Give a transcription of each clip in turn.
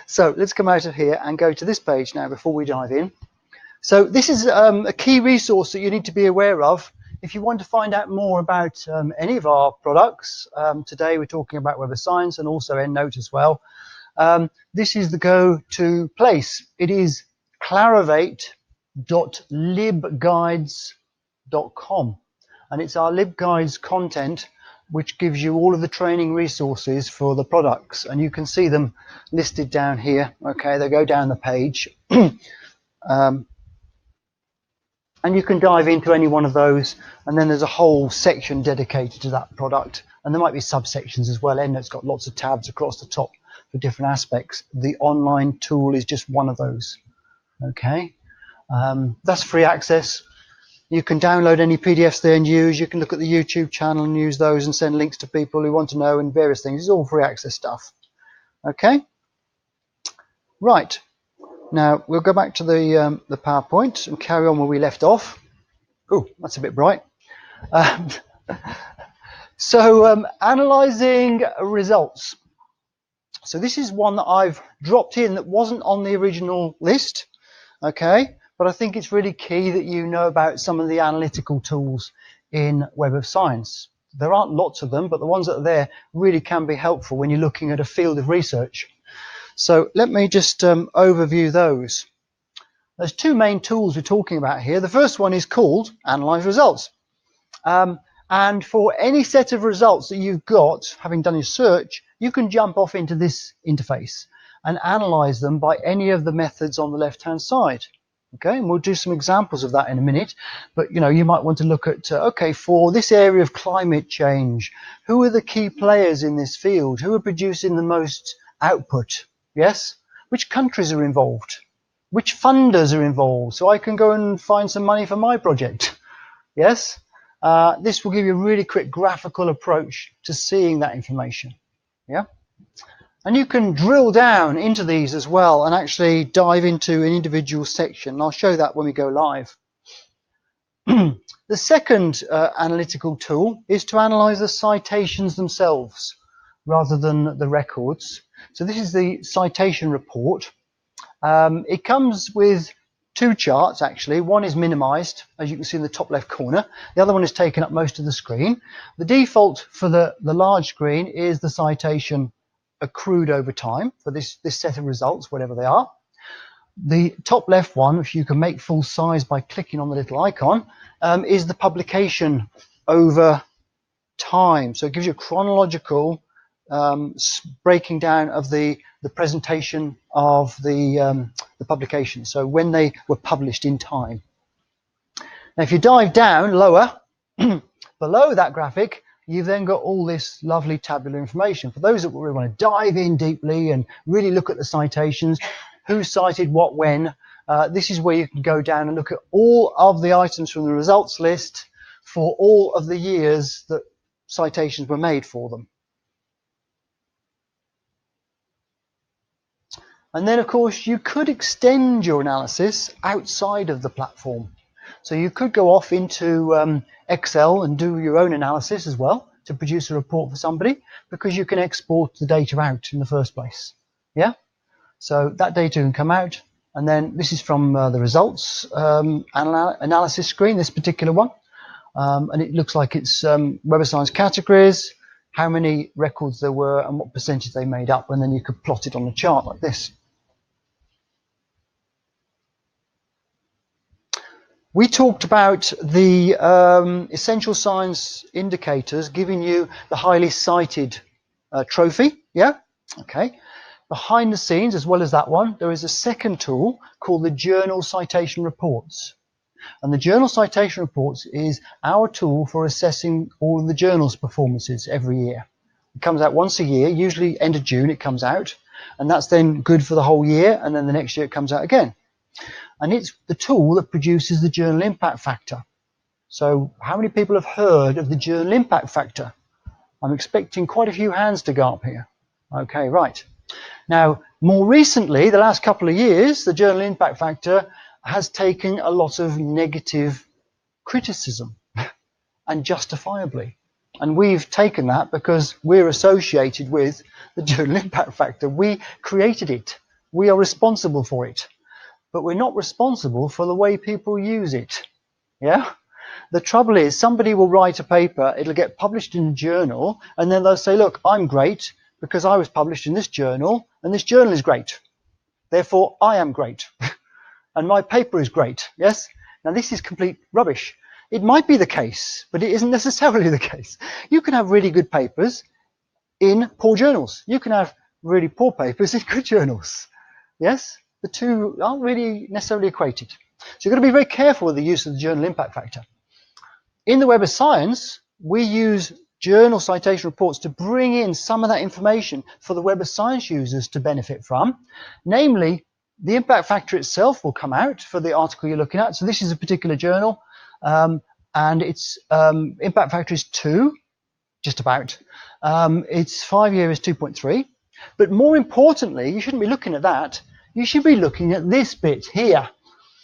So let's come out of here and go to this page now before we dive in. So this is a key resource that you need to be aware of if you want to find out more about any of our products. Today we're talking about Web of Science and also Endnote as well. This is the go-to place. It is clarivate.libguides.com, and it's our LibGuides content which gives you all of the training resources for the products, and you can see them listed down here. Okay, they go down the page. And you can dive into any one of those, and then there's a whole section dedicated to that product, and there might be subsections as well. Endnote's got lots of tabs across the top for different aspects. The online tool is just one of those. Okay, that's free access. You can download any PDFs there and use. You can look at the YouTube channel and use those and send links to people who want to know and various things. It's all free access stuff. Okay, right. Now we'll go back to the PowerPoint and carry on where we left off. Oh, that's a bit bright. Analyzing results. So this is one that I've dropped in that wasn't on the original list. Okay, but I think it's really key that you know about some of the analytical tools in Web of Science. There aren't lots of them, but the ones that are there really can be helpful when you're looking at a field of research. So let me just overview those. There's two main tools we're talking about here. The first one is called Analyze Results. And for any set of results that you've got, having done your search, you can jump off into this interface and analyze them by any of the methods on the left-hand side. Okay, and we'll do some examples of that in a minute. But, you know, you might want to look at, okay, for this area of climate change, who are the key players in this field? Who are producing the most output? Yes, which countries are involved? Which funders are involved? So I can go and find some money for my project. Yes, this will give you a really quick graphical approach to seeing that information. Yeah, and you can drill down into these as well and actually dive into an individual section. I'll show that when we go live. The second analytical tool is to analyze the citations themselves rather than the records. So this is the Citation Report. It comes with two charts, actually. One is minimized, as you can see in the top left corner. The other one is taking up most of the screen. The default for the large screen is the citation accrued over time for this set of results, whatever they are. The top left one, which you can make full size by clicking on the little icon, is the publication over time. So it gives you a chronological breaking down of the presentation of the publication, so when they were published in time. Now if you dive down lower below that graphic, you've then got all this lovely tabular information. For those that really want to dive in deeply and really look at the citations, who cited what when, this is where you can go down and look at all of the items from the results list for all of the years that citations were made for them. And then, of course, you could extend your analysis outside of the platform. So you could go off into Excel and do your own analysis as well to produce a report for somebody, because you can export the data out in the first place. Yeah? So that data can come out. And then this is from the results analysis screen, this particular one. And it looks like it's Web of Science categories, how many records there were, and what percentage they made up. And then you could plot it on the chart like this. We talked about the essential science indicators giving you the highly cited trophy. Yeah? Okay. Behind the scenes, as well as that one, there is a second tool called the Journal Citation Reports. And the Journal Citation Reports is our tool for assessing all of the journal's performances every year. It comes out once a year, usually end of June it comes out. And that's then good for the whole year, and then the next year it comes out again. And it's the tool that produces the journal impact factor. So how many people have heard of the journal impact factor? I'm expecting quite a few hands to go up here. Okay, right. Now, more recently, the last couple of years, the journal impact factor has taken a lot of negative criticism, and justifiably. And we've taken that because we're associated with the journal impact factor. We created it. We are responsible for it, but we're not responsible for the way people use it. Yeah? The trouble is, somebody will write a paper, it'll get published in a journal, and then they'll say, look, I'm great because I was published in this journal, and this journal is great. Therefore, I am great. And my paper is great. Yes? Now, this is complete rubbish. It might be the case, but it isn't necessarily the case. You can have really good papers in poor journals. You can have really poor papers in good journals. Yes? The two aren't really necessarily equated. So you've got to be very careful with the use of the journal impact factor. In the Web of Science, we use journal citation reports to bring in some of that information for the Web of Science users to benefit from. Namely, the impact factor itself will come out for the article you're looking at. So this is a particular journal, and its impact factor is 2, just about. Its 5-year is 2.3. But more importantly, you shouldn't be looking at that. You should be looking at this bit here,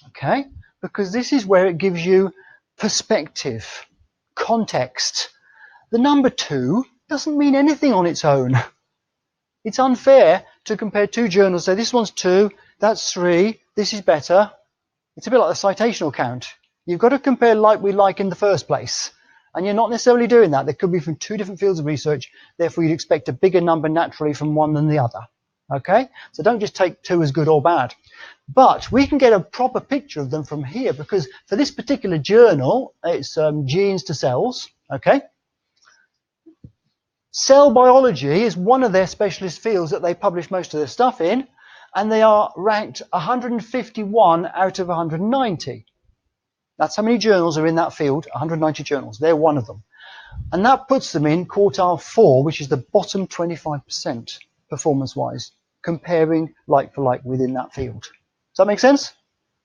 okay? Because this is where it gives you perspective, context. The number 2 doesn't mean anything on its own. It's unfair to compare two journals. So this one's 2, that's 3, this is better. It's a bit like the citational count. You've got to compare like we like in the first place. And you're not necessarily doing that. They could be from 2 different fields of research. Therefore, you'd expect a bigger number naturally from one than the other. Okay? So don't just take 2 as good or bad. But we can get a proper picture of them from here, because for this particular journal, it's Genes to Cells. Okay? Cell biology is one of their specialist fields that they publish most of their stuff in, and they are ranked 151 out of 190. That's how many journals are in that field, 190 journals. They're one of them. And that puts them in quartile 4, which is the bottom 25% performance-wise, comparing like for like within that field. Does that make sense?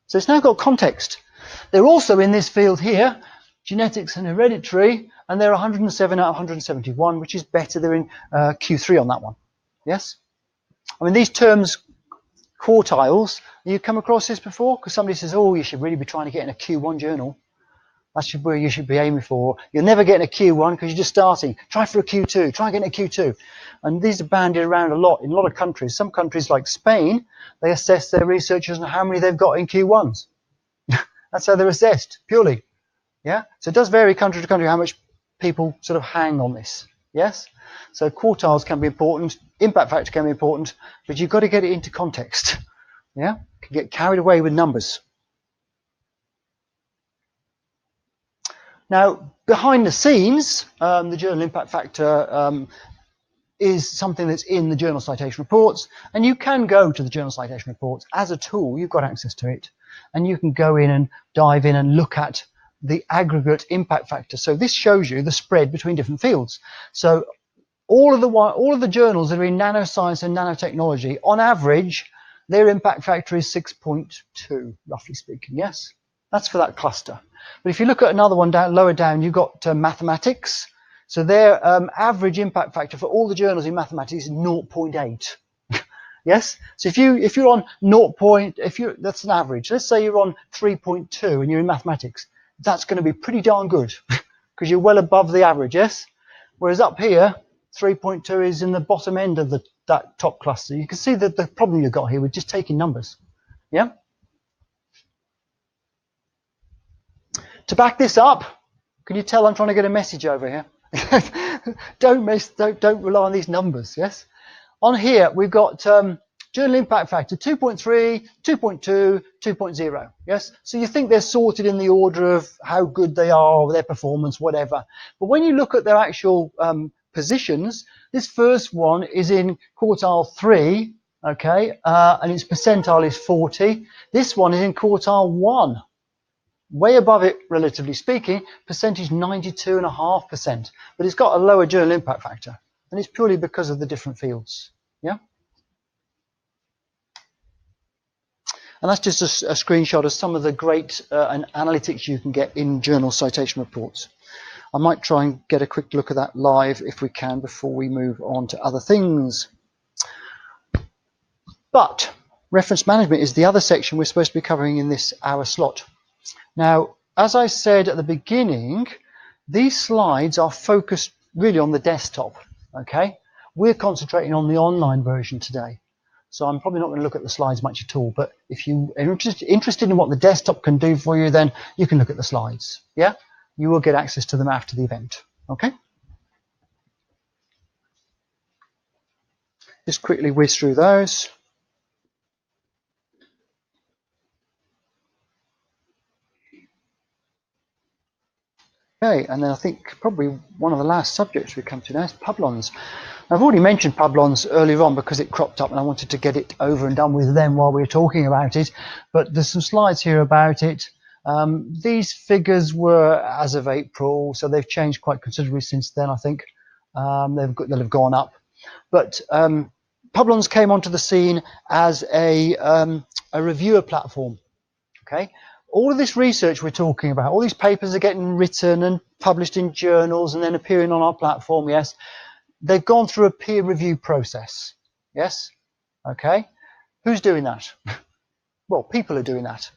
So it's now got context. They're also in this field here, genetics and hereditary, and they're 107 out of 171, which is better. They're in Q3 on that one. Yes? I mean, these terms, quartiles, you come across this before? Because somebody says, oh, you should really be trying to get in a Q1 journal. That's where you should be aiming for. You'll never get in a Q1 because you're just starting. Try for a Q2. Try and get in a Q2. And these are bandied around a lot in a lot of countries. Some countries like Spain, they assess their researchers on how many they've got in Q1s. That's how they're assessed, purely. Yeah? So it does vary country to country how much people sort of hang on this. Yes? So quartiles can be important. Impact factor can be important. But you've got to get it into context. Yeah? You can get carried away with numbers. Now, behind the scenes, the journal impact factor is something that's in the journal citation reports, and you can go to the journal citation reports as a tool. You've got access to it, and you can go in and dive in and look at the aggregate impact factor. So this shows you the spread between different fields. So all of the journals that are in nanoscience and nanotechnology, on average, their impact factor is 6.2, roughly speaking. Yes, that's for that cluster. But if you look at another one lower down, you've got mathematics. So their average impact factor for all the journals in mathematics is 0.8. Yes. So if you're on that's an average. Let's say you're on 3.2 and you're in mathematics. That's going to be pretty darn good because you're well above the average. Yes. Whereas up here, 3.2 is in the bottom end of that top cluster. You can see that the problem you've got here with just taking numbers. Yeah. To back this up, can you tell I'm trying to get a message over here? Don't rely on these numbers, yes? On here, we've got journal impact factor 2.3, 2.2, 2.0, yes? So you think they're sorted in the order of how good they are, their performance, whatever. But when you look at their actual positions, this first one is in quartile 3, okay? And its percentile is 40. This one is in quartile 1. Way above it, relatively speaking, percentage 92.5%. But it's got a lower journal impact factor. And it's purely because of the different fields. Yeah? And that's just a screenshot of some of the great analytics you can get in journal citation reports. I might try and get a quick look at that live if we can before we move on to other things. But reference management is the other section we're supposed to be covering in this hour slot. Now, as I said at the beginning, these slides are focused really on the desktop, okay? We're concentrating on the online version today. so I'm probably not going to look at the slides much at all. But if you are interested in what the desktop can do for you, then you can look at the slides. Yeah, you will get access to them after the event. Okay. Just quickly whiz through those. Okay, and then I think probably one of the last subjects we come to now is Publons. I've already mentioned Publons earlier on because it cropped up and I wanted to get it over and done with them while we were talking about it. But there's some slides here about it. These figures were as of April, so they've changed quite considerably since then, I think. They'll have gone up. But Publons came onto the scene as a reviewer platform. Okay. All of this research we're talking about, all these papers are getting written and published in journals and then appearing on our platform, yes. They've gone through a peer review process, yes. Okay. Who's doing that? Well, people are doing that.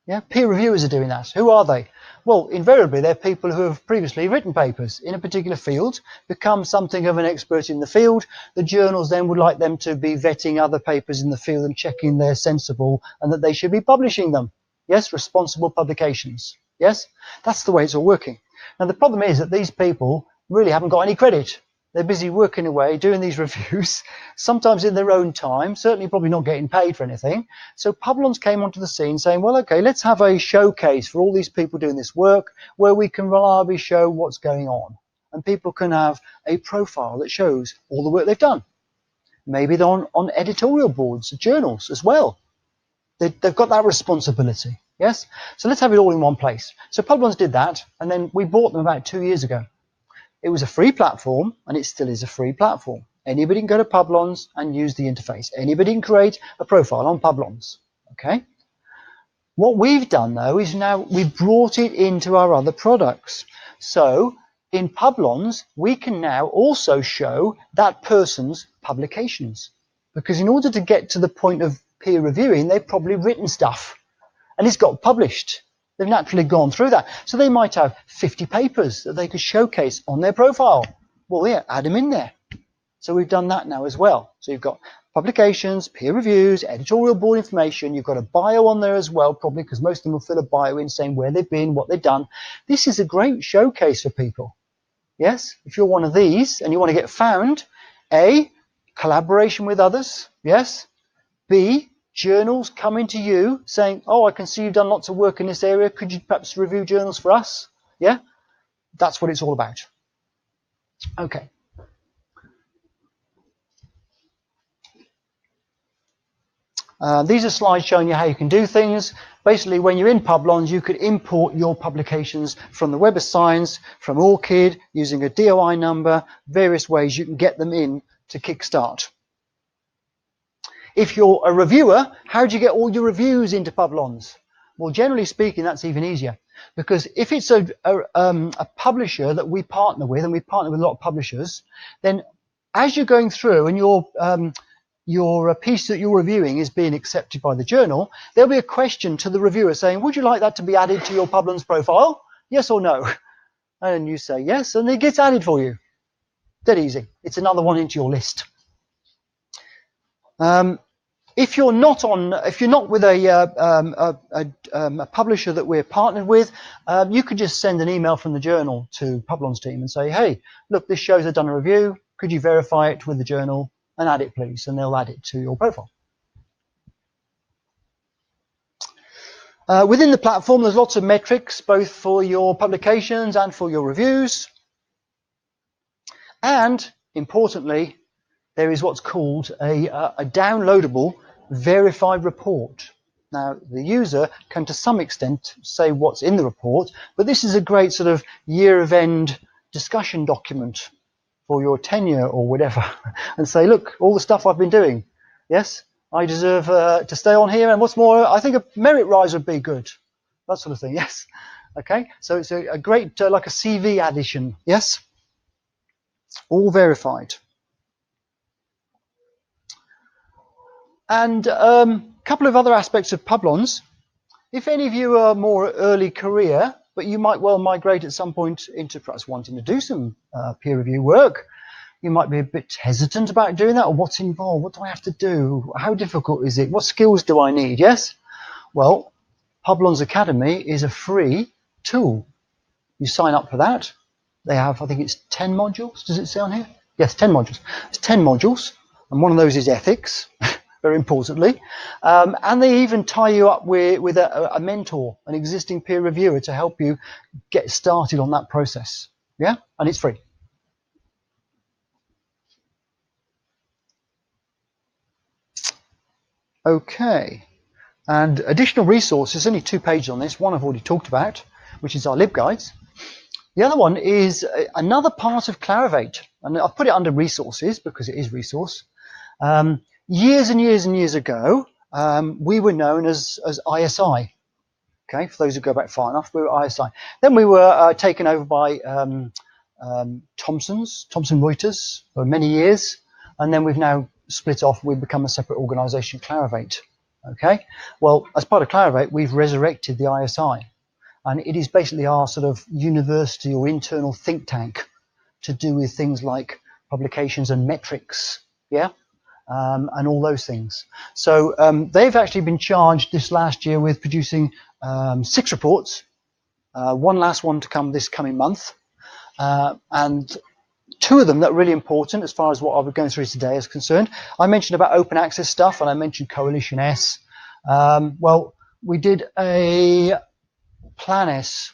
Yeah, peer reviewers are doing that. Who are they? Well, invariably, they're people who have previously written papers in a particular field, become something of an expert in the field. The journals then would like them to be vetting other papers in the field and checking they're sensible and that they should be publishing them. Yes, responsible publications. Yes, that's the way it's all working. Now, the problem is that these people really haven't got any credit. They're busy working away, doing these reviews, sometimes in their own time, certainly probably not getting paid for anything. So Publons came onto the scene saying, well, okay, let's have a showcase for all these people doing this work where we can reliably show what's going on. And people can have a profile that shows all the work they've done. Maybe they're on editorial boards, journals as well. They've got that responsibility, yes? So let's have it all in one place. So Publons did that, and then we bought them about 2 years ago. It was a free platform, and it still is a free platform. Anybody can go to Publons and use the interface. Anybody can create a profile on Publons, okay? What we've done, though, is now we've brought it into our other products. So in Publons, we can now also show that person's publications. Because in order to get to the point of peer reviewing, they've probably written stuff and it's got published. They've naturally gone through that. So they might have 50 papers that they could showcase on their profile. Well, yeah, add them in there. So we've done that now as well. So you've got publications, peer reviews, editorial board information. You've got a bio on there as well, probably because most of them will fill a bio in saying where they've been, what they've done. This is a great showcase for people. Yes, if you're one of these and you want to get found, A, collaboration with others, yes. B, journals coming to you saying, oh, I can see you've done lots of work in this area. Could you perhaps review journals for us? Yeah, that's what it's all about. Okay. These are slides showing you how you can do things. Basically, when you're in Publons, you could import your publications from the Web of Science, from ORCID, using a DOI number, various ways you can get them in to Kickstart. If you're a reviewer, how do you get all your reviews into Publons? Well, generally speaking, that's even easier. Because if it's a publisher that we partner with, and we partner with a lot of publishers, then as you're going through and your piece that you're reviewing is being accepted by the journal, there'll be a question to the reviewer saying, would you like that to be added to your Publons profile? Yes or no? And you say yes, and it gets added for you. Dead easy. It's another one into your list. If you're not with a publisher that we're partnered with, you could just send an email from the journal to Publons team and say, hey, look, this shows I've done a review. Could you verify it with the journal and add it, please? And they'll add it to your profile. Within the platform, there's lots of metrics, both for your publications and for your reviews. And importantly, there is what's called a downloadable verified report. Now, the user can, to some extent, say what's in the report, but this is a great sort of year-of-end discussion document for your tenure or whatever, and say, look, all the stuff I've been doing, yes, I deserve to stay on here, and what's more, I think a merit rise would be good, that sort of thing, yes. Okay, so it's a great, like a CV addition, yes, all verified. And a couple of other aspects of Publons. If any of you are more early career, but you might well migrate at some point into perhaps wanting to do some peer review work, You might be a bit hesitant about doing that, or what's involved? What do I have to do? How difficult is it? What skills do I need? Yes? Well, Publons Academy is a free tool. You sign up for that. They have, I think it's 10 modules. Does it say on here? Yes, 10 modules. It's 10 modules, and one of those is ethics, very importantly. And they even tie you up with a mentor, an existing peer reviewer, to help you get started on that process. Yeah? And it's free. Okay. And additional resources, only 2 pages on this. One I've already talked about, which is our LibGuides. The other one is another part of Clarivate, and I've put it under resources because it is resource. Years and years and years ago, we were known as ISI. Okay, for those who go back far enough, we were ISI. Then we were taken over by Thomson Reuters for many years, and then we've now split off. We've become a separate organisation, Clarivate. Okay, well, as part of Clarivate, we've resurrected the ISI, and it is basically our sort of university or internal think tank to do with things like publications and metrics, yeah, and all those things. So they've actually been charged this last year with producing 6 reports, one last one to come this coming month, and 2 of them that are really important as far as what I'll be going through today is concerned. I mentioned about open access stuff, and I mentioned Coalition S. Well, we did a Plan S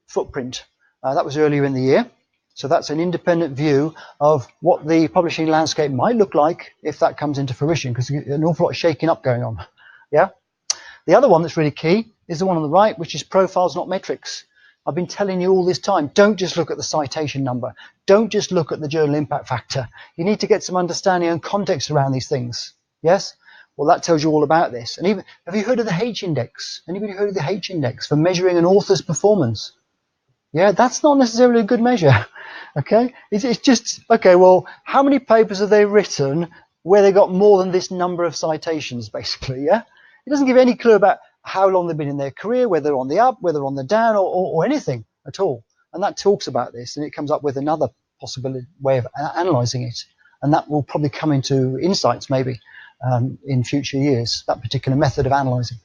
footprint. That was earlier in the year. So that's an independent view of what the publishing landscape might look like if that comes into fruition, because there's an awful lot of shaking up going on. Yeah. The other one that's really key is the one on the right, which is profiles, not metrics. I've been telling you all this time, don't just look at the citation number. Don't just look at the journal impact factor. You need to get some understanding and context around these things. Yes? Well, that tells you all about this. And even, have you heard of the H index? Anybody heard of the H index for measuring an author's performance? Yeah, that's not necessarily a good measure. Okay? It's just, okay, well, how many papers have they written where they got more than this number of citations, basically, yeah? It doesn't give any clue about how long they've been in their career, whether they're on the up, whether on the down, or anything at all. And that talks about this, and it comes up with another possible way of analysing it. And that will probably come into insights, maybe, in future years, that particular method of analysing.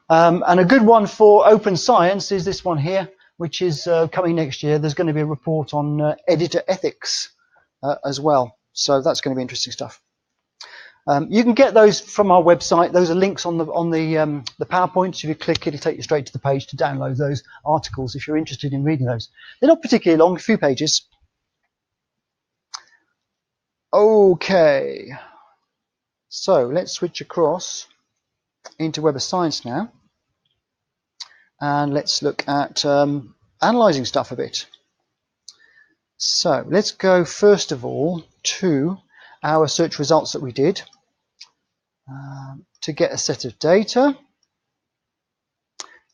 And a good one for open science is this one here, which is coming next year. There's going to be a report on editor ethics as well. So that's going to be interesting stuff. You can get those from our website. Those are links on the PowerPoint. If you click, it'll take you straight to the page to download those articles if you're interested in reading those. They're not particularly long, a few pages. Okay. So let's switch across into Web of Science now. And let's look at analysing stuff a bit. So let's go first of all to our search results that we did to get a set of data.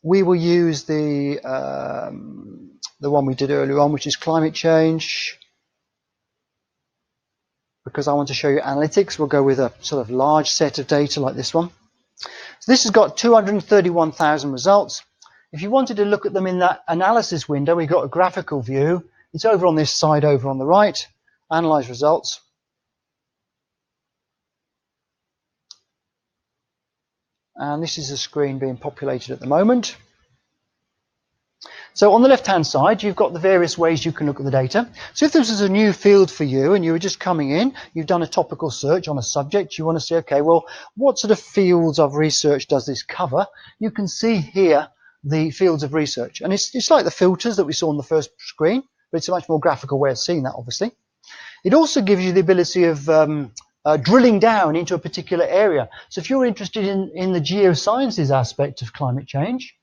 We will use the one we did earlier on, which is climate change. Because I want to show you analytics, we'll go with a sort of large set of data like this one. So this has got 231,000 results. If you wanted to look at them in that analysis window, we've got a graphical view. It's over on this side over on the right. Analyze results. And this is a screen being populated at the moment. So on the left-hand side, you've got the various ways you can look at the data. So if this is a new field for you and you were just coming in, you've done a topical search on a subject, you want to say, okay, well, what sort of fields of research does this cover? You can see here the fields of research. And it's like the filters that we saw on the first screen, but it's a much more graphical way of seeing that, obviously. It also gives you the ability of drilling down into a particular area. So if you're interested in the geosciences aspect of climate change,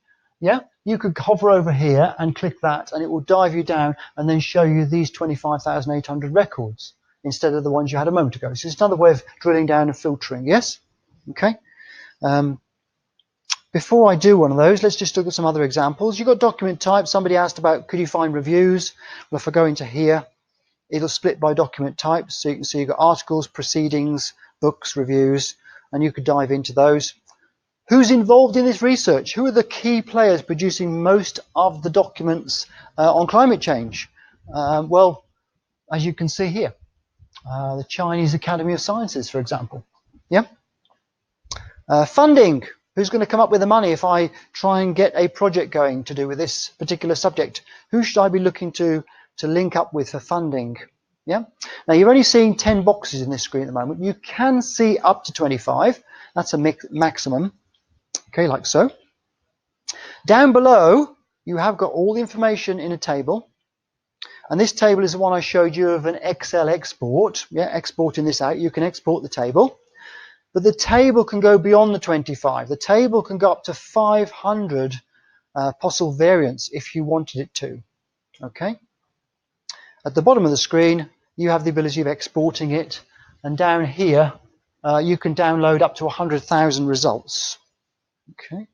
yeah, you could hover over here and click that, and it will dive you down and then show you these 25,800 records instead of the ones you had a moment ago. So it's another way of drilling down and filtering, yes? Okay. Before I do one of those, let's just look at some other examples. You've got document type. Somebody asked about, could you find reviews? Well, if I go into here, it'll split by document type. So you can see you've got articles, proceedings, books, reviews, and you could dive into those. Who's involved in this research? Who are the key players producing most of the documents on climate change? Well, as you can see here, the Chinese Academy of Sciences, for example. Yeah. Funding. Who's going to come up with the money if I try and get a project going to do with this particular subject? Who should I be looking to link up with for funding? Yeah. Now you're only seeing 10 boxes in this screen at the moment. You can see up to 25. That's a maximum. Okay, like so. Down below, you have got all the information in a table. And this table is the one I showed you of an Excel export. Yeah, exporting this out, you can export the table. But the table can go beyond the 25. The table can go up to 500 possible variants if you wanted it to. Okay. At the bottom of the screen, you have the ability of exporting it. And down here, you can download up to 100,000 results. Okay.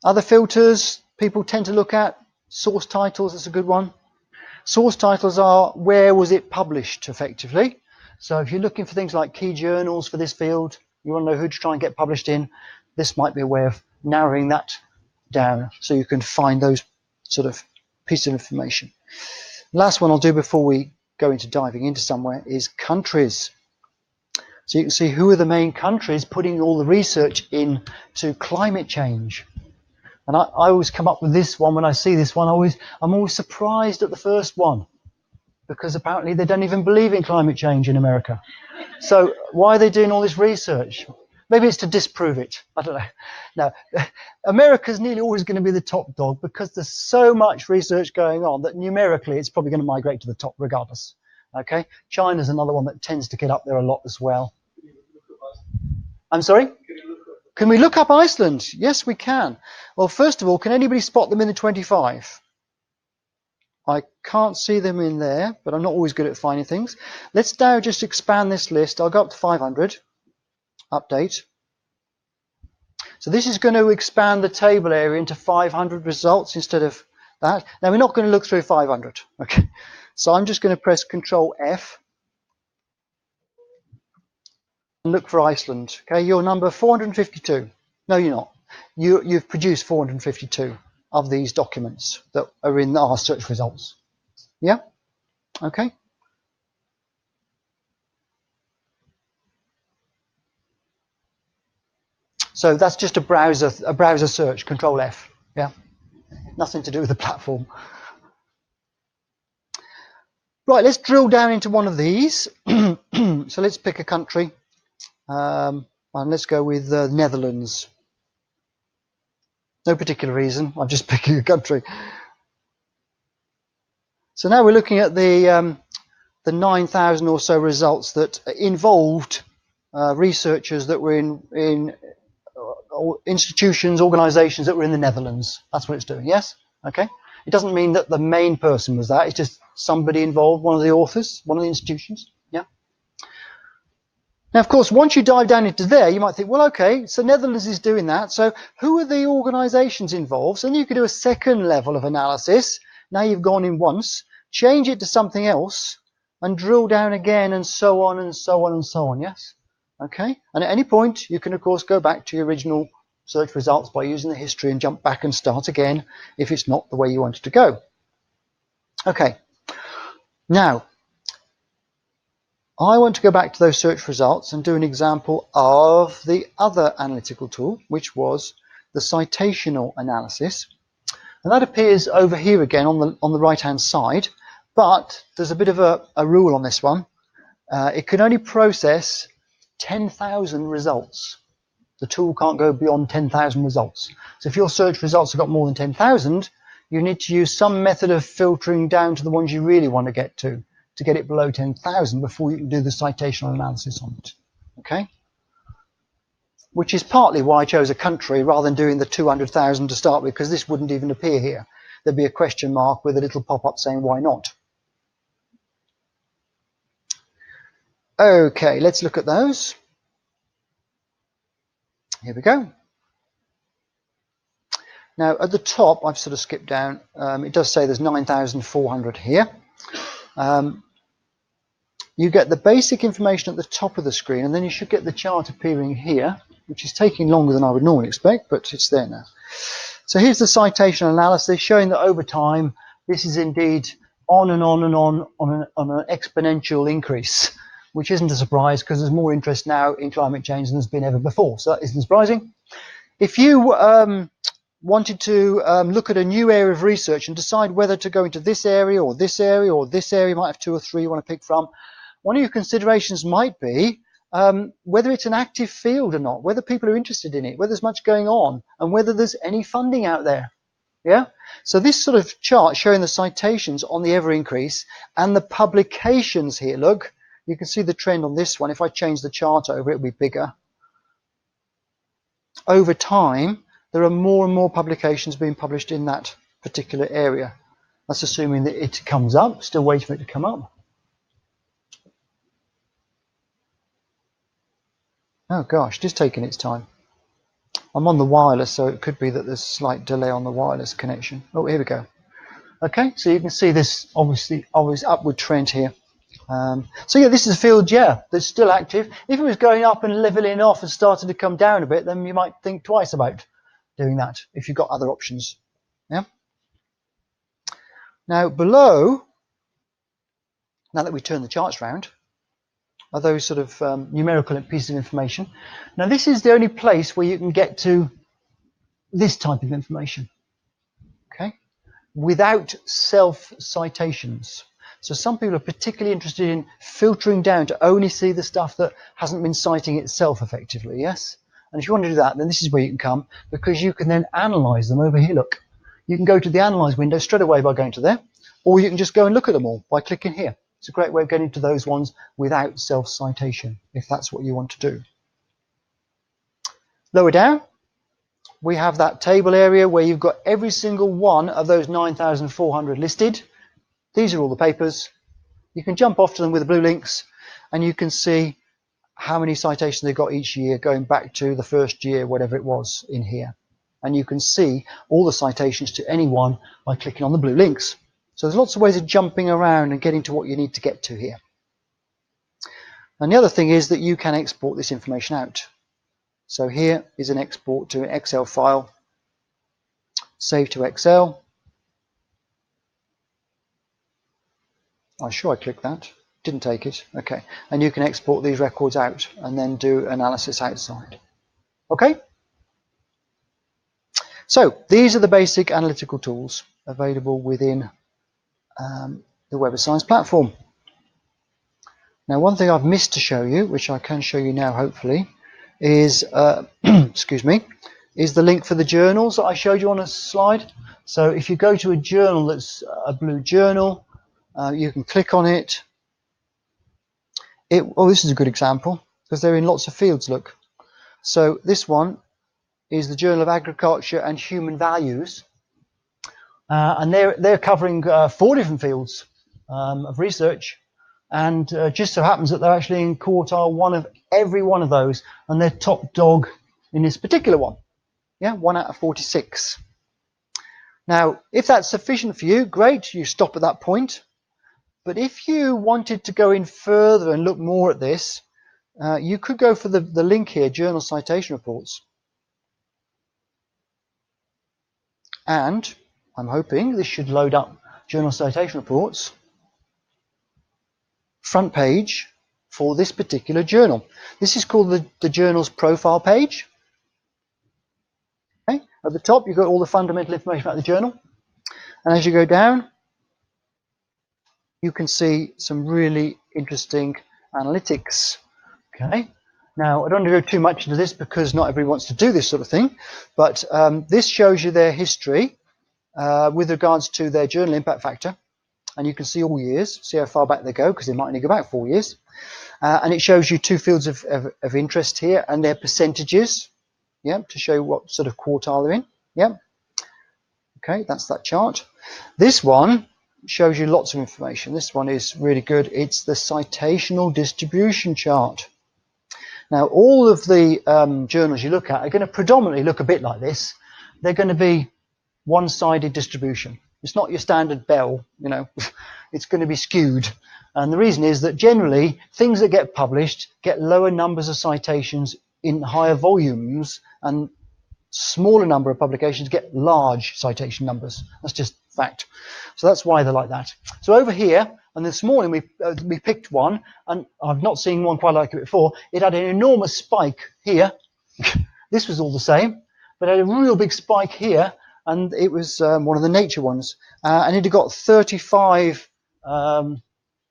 Other filters people tend to look at, source titles, that's a good one. Source titles are where was it published effectively. So if you're looking for things like key journals for this field, you want to know who to try and get published in, this might be a way of narrowing that down so you can find those sort of pieces of information. Last one I'll do before we go into diving into somewhere is countries. So you can see who are the main countries putting all the research into climate change. And I always come up with this one when I see this one. I'm always surprised at the first one, because apparently they don't even believe in climate change in America. So why are they doing all this research? Maybe it's to disprove it. I don't know. No, America's nearly always going to be the top dog because there's so much research going on that numerically it's probably going to migrate to the top regardless. Okay, China's another one that tends to get up there a lot as well. I'm sorry? Can we look up Iceland? Yes, we can. Well, first of all, can anybody spot them in the 25? I can't see them in there, but I'm not always good at finding things. Let's now just expand this list. I'll go up to 500. Update. So this is going to expand the table area into 500 results instead of that. Now, we're not going to look through 500. Okay. So I'm just going to press Control F. And look for Iceland. Okay, you're number 452. No, you're not. You've produced 452 of these documents that are in our search results. Yeah? Okay. So that's just a browser search, Control F. Yeah? Nothing to do with the platform. Right, let's drill down into one of these. So let's pick a country. And let's go with the Netherlands. No particular reason, I'm just picking a country. So now we're looking at the 9,000 or so results that involved researchers that were in institutions, organisations that were in the Netherlands. That's what it's doing, yes? Okay. It doesn't mean that the main person was that, it's just somebody involved, one of the authors, one of the institutions. Yeah. Now, of course, once you dive down into there, you might think, well, okay, so Netherlands is doing that. So who are the organisations involved? So then you could do a second level of analysis. Now you've gone in once, change it to something else, and drill down again, and so on and so on and so on, yes? Okay, and at any point, you can, of course, go back to your original search results by using the history and jump back and start again if it's not the way you wanted to go. Okay, now, I want to go back to those search results and do an example of the other analytical tool, which was the Citational Analysis. And that appears over here again on the right-hand side, but there's a bit of a rule on this one. It can only process 10,000 results. The tool can't go beyond 10,000 results. So if your search results have got more than 10,000, you need to use some method of filtering down to the ones you really want to get it below 10,000 before you can do the citational analysis on it. Okay? Which is partly why I chose a country rather than doing the 200,000 to start with, because this wouldn't even appear here. There'd be a question mark with a little pop-up saying why not. Okay, let's look at those. Here we go. Now at the top, I've sort of skipped down. It does say there's 9,400 here. You get the basic information at the top of the screen, and then you should get the chart appearing here, which is taking longer than I would normally expect, but it's there now. So here's the citation analysis showing that over time, this is indeed on and on and on an exponential increase, which isn't a surprise because there's more interest now in climate change than there's been ever before. So that isn't surprising. If you wanted to look at a new area of research and decide whether to go into this area or this area or this area, you might have 2 or 3 you want to pick from. One of your considerations might be whether it's an active field or not, whether people are interested in it, whether there's much going on, and whether there's any funding out there. Yeah. So this sort of chart showing the citations on the ever increase and the publications here. Look, you can see the trend on this one. If I change the chart over, it'll be bigger. Over time, there are more and more publications being published in that particular area. That's assuming that it comes up. Still waiting for it to come up. Oh gosh, just taking its time. I'm on the wireless, so it could be that there's a slight delay on the wireless connection. Oh, here we go. Okay, so you can see this obviously upward trend here. So yeah, this is a field, yeah, that's still active. If it was going up and leveling off and starting to come down a bit, then you might think twice about doing that if you've got other options. Yeah. Now below, now that we turn the charts around, are those sort of numerical pieces of information. Now this is the only place where you can get to this type of information, okay, without self-citations. So some people are particularly interested in filtering down to only see the stuff that hasn't been citing itself effectively, yes? And if you want to do that, then this is where you can come, because you can then analyze them over here. Look, you can go to the analyze window straight away by going to there, or you can just go and look at them all by clicking here. It's a great way of getting to those ones without self-citation, if that's what you want to do. Lower down, we have that table area where you've got every single one of those 9,400 listed. These are all the papers. You can jump off to them with the blue links, and you can see how many citations they got each year, going back to the first year, whatever it was in here. And you can see all the citations to any one by clicking on the blue links. So there's lots of ways of jumping around and getting to what you need to get to here. And the other thing is that you can export this information out. So here is an export to an Excel file. Save to Excel. I'm sure I clicked that. Didn't take it. Okay. And you can export these records out and then do analysis outside. Okay? So these are the basic analytical tools available within the Web of Science platform. Now, one thing I've missed to show you, which I can show you now hopefully, is excuse me, is the link for the journals that I showed you on a slide. So if you go to a journal that's a blue journal, you can click on it. Oh, this is a good example because they're in lots of fields. Look, so this one is the Journal of Agriculture and Human Values, and they're covering 4 different fields of research, and just so happens that they're actually in quartile 1 of every one of those, and they're top dog in this particular one. Yeah, 1 out of 46. Now, if that's sufficient for you, great, you stop at that point. But if you wanted to go in further and look more at this, you could go for the link here, Journal Citation Reports. And I'm hoping this should load up Journal Citation Reports front page for this particular journal. This is called the journal's profile page. Okay. At the top, you've got all the fundamental information about the journal. And as you go down, you can see some really interesting analytics. Okay. Now, I don't want to go too much into this because not everybody wants to do this sort of thing, but this shows you their history with regards to their journal impact factor. And you can see all years, see how far back they go, because they might only go back 4 years. And it shows you 2 fields of interest here and their percentages, yeah, to show what sort of quartile they're in. Yeah. Okay, that's that chart. This one shows you lots of information. This one is really good. It's the citational distribution chart. Now, all of the journals you look at are going to predominantly look a bit like this. They're going to be one-sided distribution. It's not your standard bell, you know, it's going to be skewed. And the reason is that generally things that get published get lower numbers of citations in higher volumes, and smaller number of publications get large citation numbers. That's just fact. So that's why they're like that. So over here, and this morning we picked one, and I've not seen one quite like it before. It had an enormous spike here. This was all the same, but it had a real big spike here, and it was one of the nature ones, and it had got 135.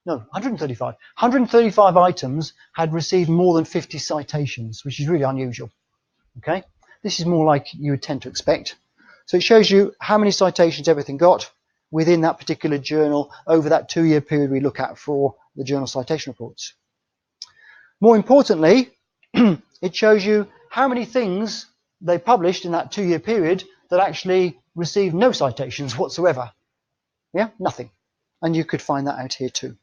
135 items had received more than 50 citations, which is really unusual. Okay, this is more like you would tend to expect. So it shows you how many citations everything got within that particular journal over that 2-year period we look at for the journal citation reports. More importantly, it shows you how many things they published in that 2-year period that actually received no citations whatsoever. Yeah, nothing. And you could find that out here too.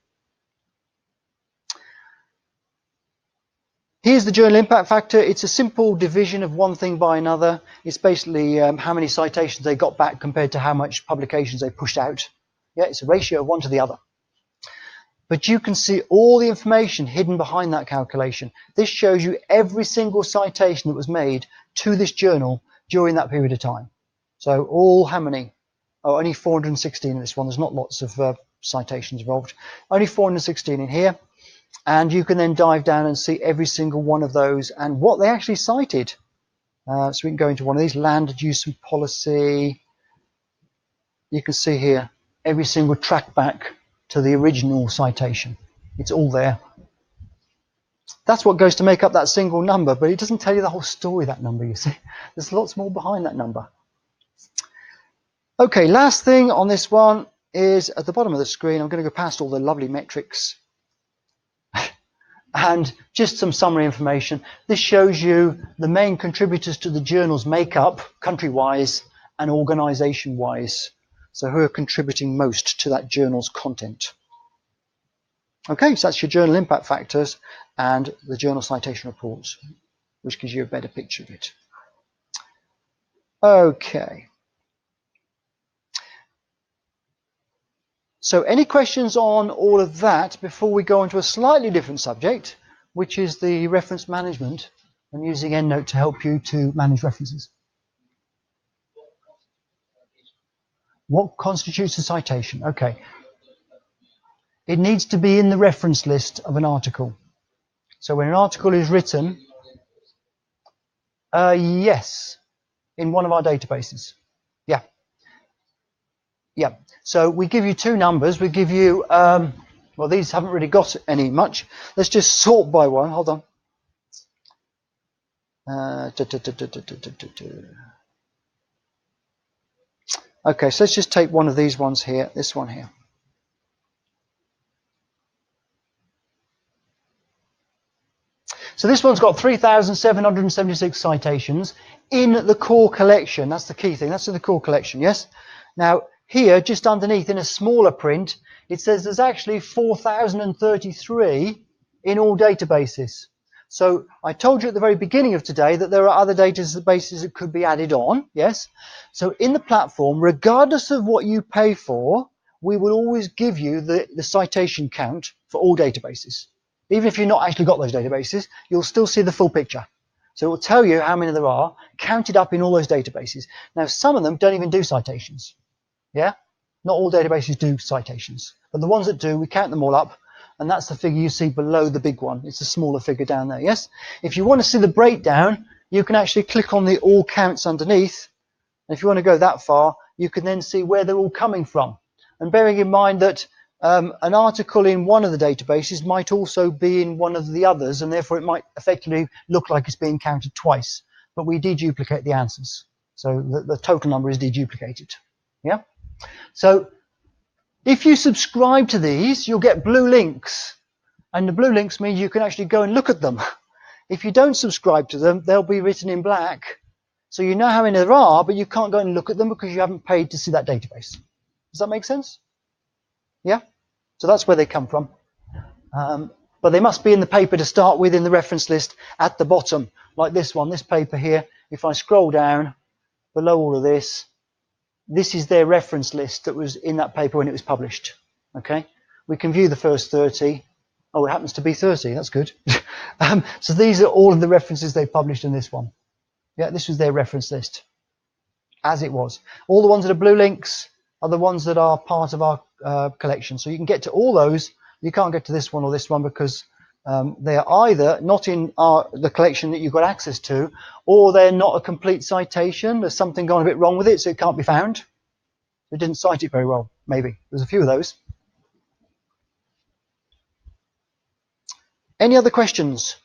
Here's the journal impact factor. It's a simple division of one thing by another. It's basically how many citations they got back compared to how much publications they pushed out. Yeah, it's a ratio of one to the other. But you can see all the information hidden behind that calculation. This shows you every single citation that was made to this journal during that period of time. So all how many? Oh, only 416 in this one. There's not lots of citations involved. Only 416 in here. And you can then dive down and see every single one of those and what they actually cited. So we can go into one of these, land use and policy. You can see here every single track back to the original citation. It's all there. That's what goes to make up that single number, but it doesn't tell you the whole story, that number, you see. There's lots more behind that number. Okay, last thing on this one is at the bottom of the screen. I'm going to go past all the lovely metrics. And just some summary information. This shows you the main contributors to the journal's makeup, country-wise and organisation-wise. So who are contributing most to that journal's content. Okay, so that's your journal impact factors and the journal citation reports, which gives you a better picture of it. Okay. So any questions on all of that before we go into a slightly different subject, which is the reference management and using Endnote to help you to manage references? What constitutes a citation? Okay. It needs to be in the reference list of an article. So when an article is written, yes, in one of our databases. Yeah. Yeah. So we give you two numbers. We give you, well, these haven't really got any much. Let's just sort by one. Hold on. Okay, so let's just take one of these ones here, this one here. So this one's got 3,776 citations in the core collection. That's the key thing. That's in the core collection, yes? Now, here, just underneath in a smaller print, it says there's actually 4,033 in all databases. So I told you at the very beginning of today that there are other databases that could be added on, yes? So in the platform, regardless of what you pay for, we will always give you the citation count for all databases. Even if you've not actually got those databases, you'll still see the full picture. So it will tell you how many there are, counted up in all those databases. Now, some of them don't even do citations. Yeah? Not all databases do citations. But the ones that do, we count them all up. And that's the figure you see below the big one. It's a smaller figure down there, yes? If you want to see the breakdown, you can actually click on the all counts underneath. And if you want to go that far, you can then see where they're all coming from. And bearing in mind that an article in one of the databases might also be in one of the others, and therefore it might effectively look like it's being counted twice. But we deduplicate the answers. So the total number is deduplicated. Yeah? So if you subscribe to these, you'll get blue links. And the blue links mean you can actually go and look at them. If you don't subscribe to them, they'll be written in black. So you know how many there are, but you can't go and look at them because you haven't paid to see that database. Does that make sense? Yeah? So that's where they come from. But they must be in the paper to start with in the reference list at the bottom, like this one, this paper here. If I scroll down below all of this, this is their reference list that was in that paper when it was published. Okay? We can view the first 30. Oh, it happens to be 30. That's good. So these are all of the references they published in this one. Yeah, this was their reference list, as it was. All the ones that are blue links, are the ones that are part of our collection. So you can get to all those. You can't get to this one or this one because they are either not in the collection that you've got access to, or they're not a complete citation. There's something gone a bit wrong with it, so it can't be found. It didn't cite it very well, maybe. There's a few of those. Any other questions?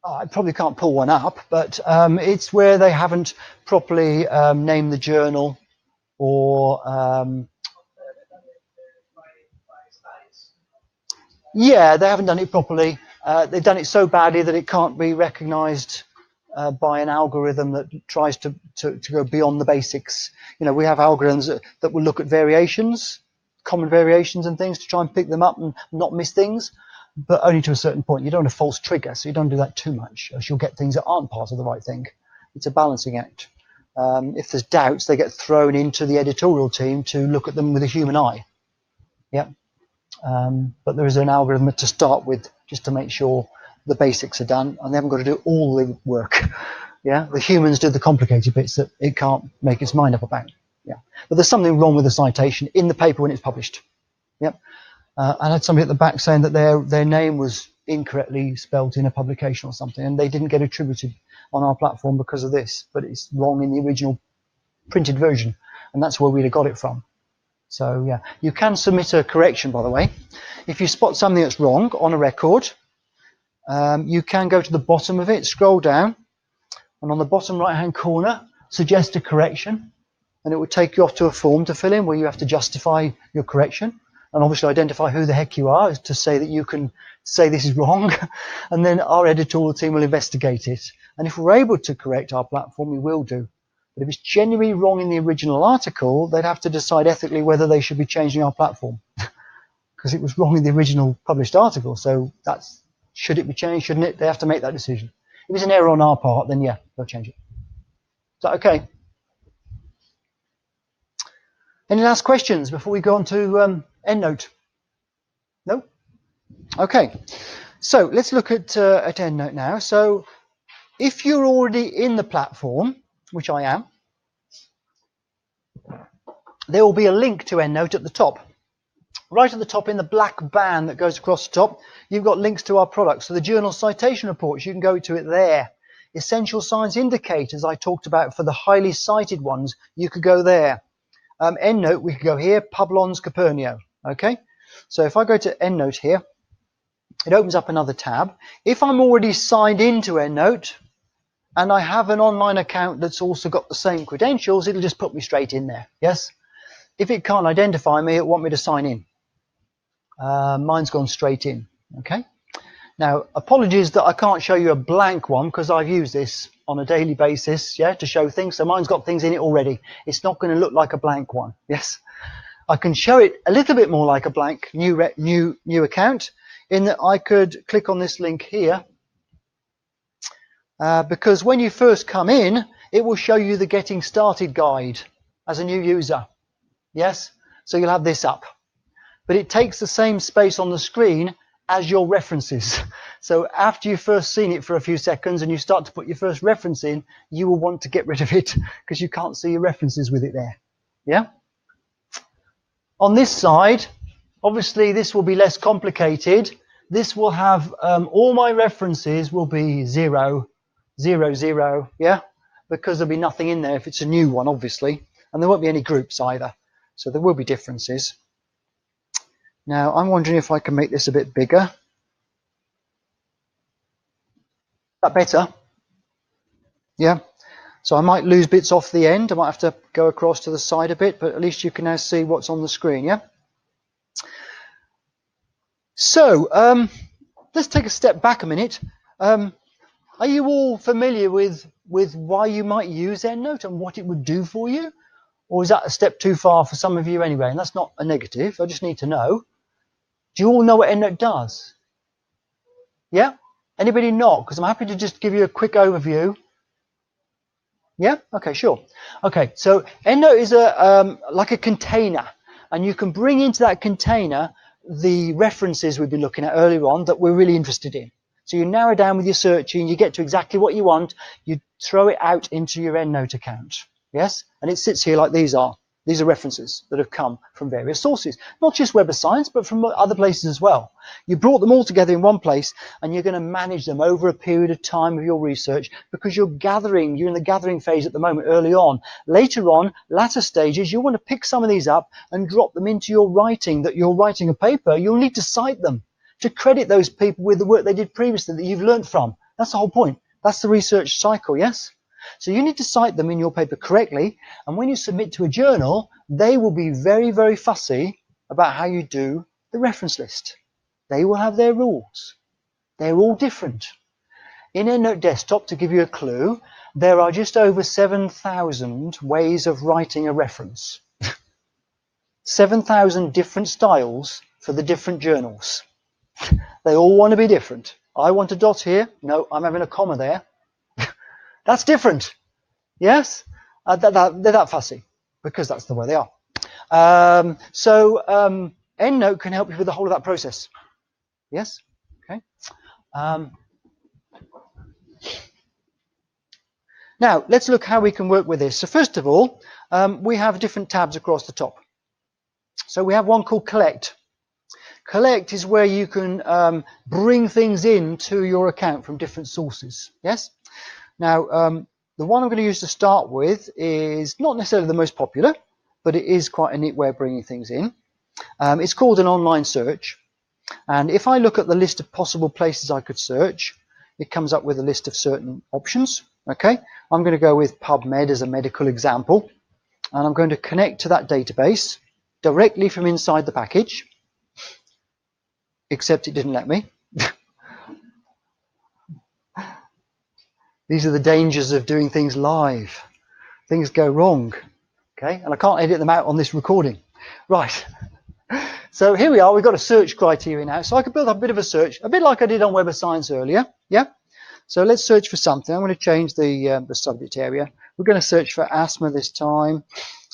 I probably can't pull one up, but it's where they haven't properly named the journal, or yeah, they haven't done it properly. They've done it so badly that it can't be recognized by an algorithm that tries to go beyond the basics. You know, we have algorithms that will look at variations, common variations and things, to try and pick them up and not miss things, but only to a certain point. You don't want a false trigger, so you don't do that too much, else you'll get things that aren't part of the right thing. It's a balancing act. If there's doubts, they get thrown into the editorial team to look at them with a human eye. Yeah. But there is an algorithm to start with, just to make sure the basics are done, and they haven't got to do all the work. Yeah, the humans do the complicated bits that it can't make its mind up about. Yeah, but there's something wrong with the citation in the paper when it's published. Yep. I had somebody at the back saying that their name was incorrectly spelt in a publication or something, and they didn't get attributed on our platform because of this, but it's wrong in the original printed version, and that's where we'd have got it from. So yeah, you can submit a correction, by the way. If you spot something that's wrong on a record, you can go to the bottom of it, scroll down, and on the bottom right-hand corner, suggest a correction, and it will take you off to a form to fill in where you have to justify your correction, and obviously identify who the heck you are to say that you can say this is wrong, and then our editorial team will investigate it. And if we're able to correct our platform, we will do. But if it's genuinely wrong in the original article, they'd have to decide ethically whether they should be changing our platform. Because it was wrong in the original published article. So that's, should it be changed, shouldn't it? They have to make that decision. If it's an error on our part, then yeah, they'll change it. Is that okay? Any last questions before we go on to Endnote? No? Okay. So let's look at Endnote now. So if you're already in the platform, which I am, there will be a link to Endnote at the top. Right at the top in the black band that goes across the top, you've got links to our products. So the journal citation reports, you can go to it there. Essential science indicators I talked about for the highly cited ones, you could go there. Endnote, we could go here, Publons Copernio. Okay, so if I go to Endnote here, it opens up another tab. If I'm already signed into Endnote and I have an online account that's also got the same credentials, it'll just put me straight in there. Yes. If it can't identify me, it'll want me to sign in. Mine's gone straight in. Okay. Now, apologies that I can't show you a blank one because I've used this on a daily basis, yeah, to show things. So mine's got things in it already. It's not going to look like a blank one. Yes. I can show it a little bit more like a blank new account in that I could click on this link here because when you first come in, it will show you the Getting Started guide as a new user. Yes, so you'll have this up, but it takes the same space on the screen as your references. So after you've first seen it for a few seconds and you start to put your first reference in, you will want to get rid of it because you can't see your references with it there. Yeah. On this side, obviously this will be less complicated. This will have all my references will be 0, 0, 0. Yeah, because there'll be nothing in there if it's a new one, obviously, and there won't be any groups either. So there will be differences. Now, I'm wondering if I can make this a bit bigger. Is that better? Yeah. So I might lose bits off the end. I might have to go across to the side a bit, but at least you can now see what's on the screen, yeah? So let's take a step back a minute. Are you all familiar with why you might use Endnote and what it would do for you? Or is that a step too far for some of you anyway? And that's not a negative. I just need to know. Do you all know what Endnote does? Yeah? Anybody not? Because I'm happy to just give you a quick overview. Yeah? Okay, sure. Okay, so Endnote is like a container. And you can bring into that container the references we've been looking at earlier on that we're really interested in. So you narrow down with your searching, you get to exactly what you want, you throw it out into your Endnote account. Yes? And it sits here like these are. These are references that have come from various sources, not just Web of Science, but from other places as well. You brought them all together in one place, and you're going to manage them over a period of time of your research, because you're in the gathering phase at the moment early on. Later on, latter stages, you want to pick some of these up and drop them into your writing, that you're writing a paper. You'll need to cite them to credit those people with the work they did previously that you've learned from. That's the whole point. That's the research cycle, yes? So you need to cite them in your paper correctly, and when you submit to a journal, they will be very, very fussy about how you do the reference list. They will have their rules. They're all different. In Endnote Desktop, to give you a clue, there are just over 7,000 ways of writing a reference. 7,000 different styles for the different journals. They all want to be different. I want a dot here. No, I'm having a comma there. That's different. Yes? They're that fussy because that's the way they are. Endnote can help you with the whole of that process. Yes? Okay. Now, let's look how we can work with this. So first of all, we have different tabs across the top. So we have one called Collect. Collect is where you can bring things into your account from different sources. Yes? Now, the one I'm going to use to start with is not necessarily the most popular, but it is quite a neat way of bringing things in. It's called an online search. And if I look at the list of possible places I could search, it comes up with a list of certain options. Okay, I'm going to go with PubMed as a medical example. And I'm going to connect to that database directly from inside the package. Except it didn't let me. These are the dangers of doing things live. Things go wrong. Okay, and I can't edit them out on this recording. Right. So here we are. We've got a search criteria now. So I could build up a bit of a search, a bit like I did on Web of Science earlier. Yeah. So let's search for something. I'm going to change the subject area. We're going to search for asthma this time.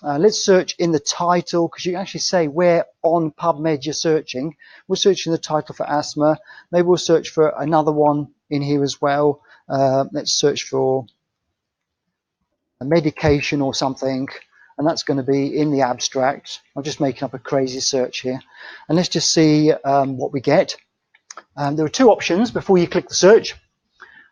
Let's search in the title, because you can actually say where on PubMed you're searching. We'll search in the title for asthma. Maybe we'll search for another one in here as well. Let's search for a medication or something, and that's going to be in the abstract. I'm just making up a crazy search here. And let's just see what we get. There are two options before you click the search.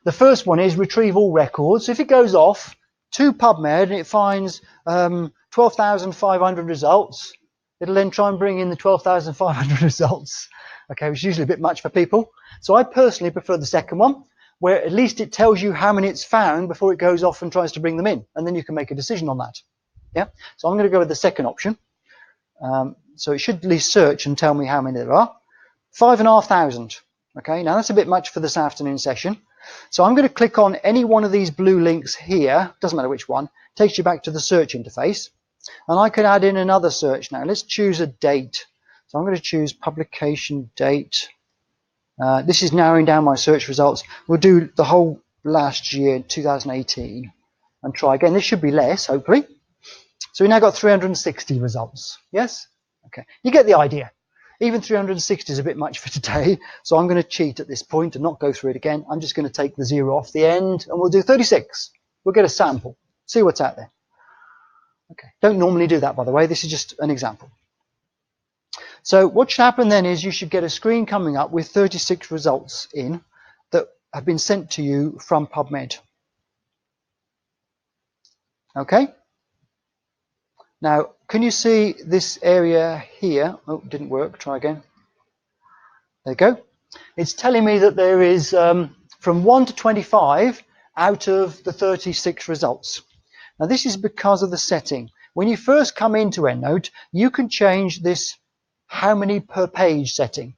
The first one is Retrieval Records. If it goes off to PubMed and it finds 12,500 results, it'll then try and bring in the 12,500 results, okay, which is usually a bit much for people. So I personally prefer the second one, where at least it tells you how many it's found before it goes off and tries to bring them in, and then you can make a decision on that. Yeah, so I'm going to go with the second option. So it should at least search and tell me how many there are. 5,500. Okay, now that's a bit much for this afternoon session. So I'm going to click on any one of these blue links here, doesn't matter which one, takes you back to the search interface. And I could add in another search now. Let's choose a date. So I'm going to choose publication date. This is narrowing down my search results. We'll do the whole last year, 2018, and try again. This should be less, hopefully. So we now got 360 results. Yes? Okay. You get the idea. Even 360 is a bit much for today, so I'm going to cheat at this point and not go through it again. I'm just going to take the 0 off the end, and we'll do 36. We'll get a sample, see what's out there. Okay. Don't normally do that, by the way. This is just an example. So what should happen then is you should get a screen coming up with 36 results in that have been sent to you from PubMed. Okay? Now, can you see this area here? Oh, it didn't work. Try again. There you go. It's telling me that there is from 1 to 25 out of the 36 results. Now, this is because of the setting. When you first come into Endnote, you can change this how many per page setting.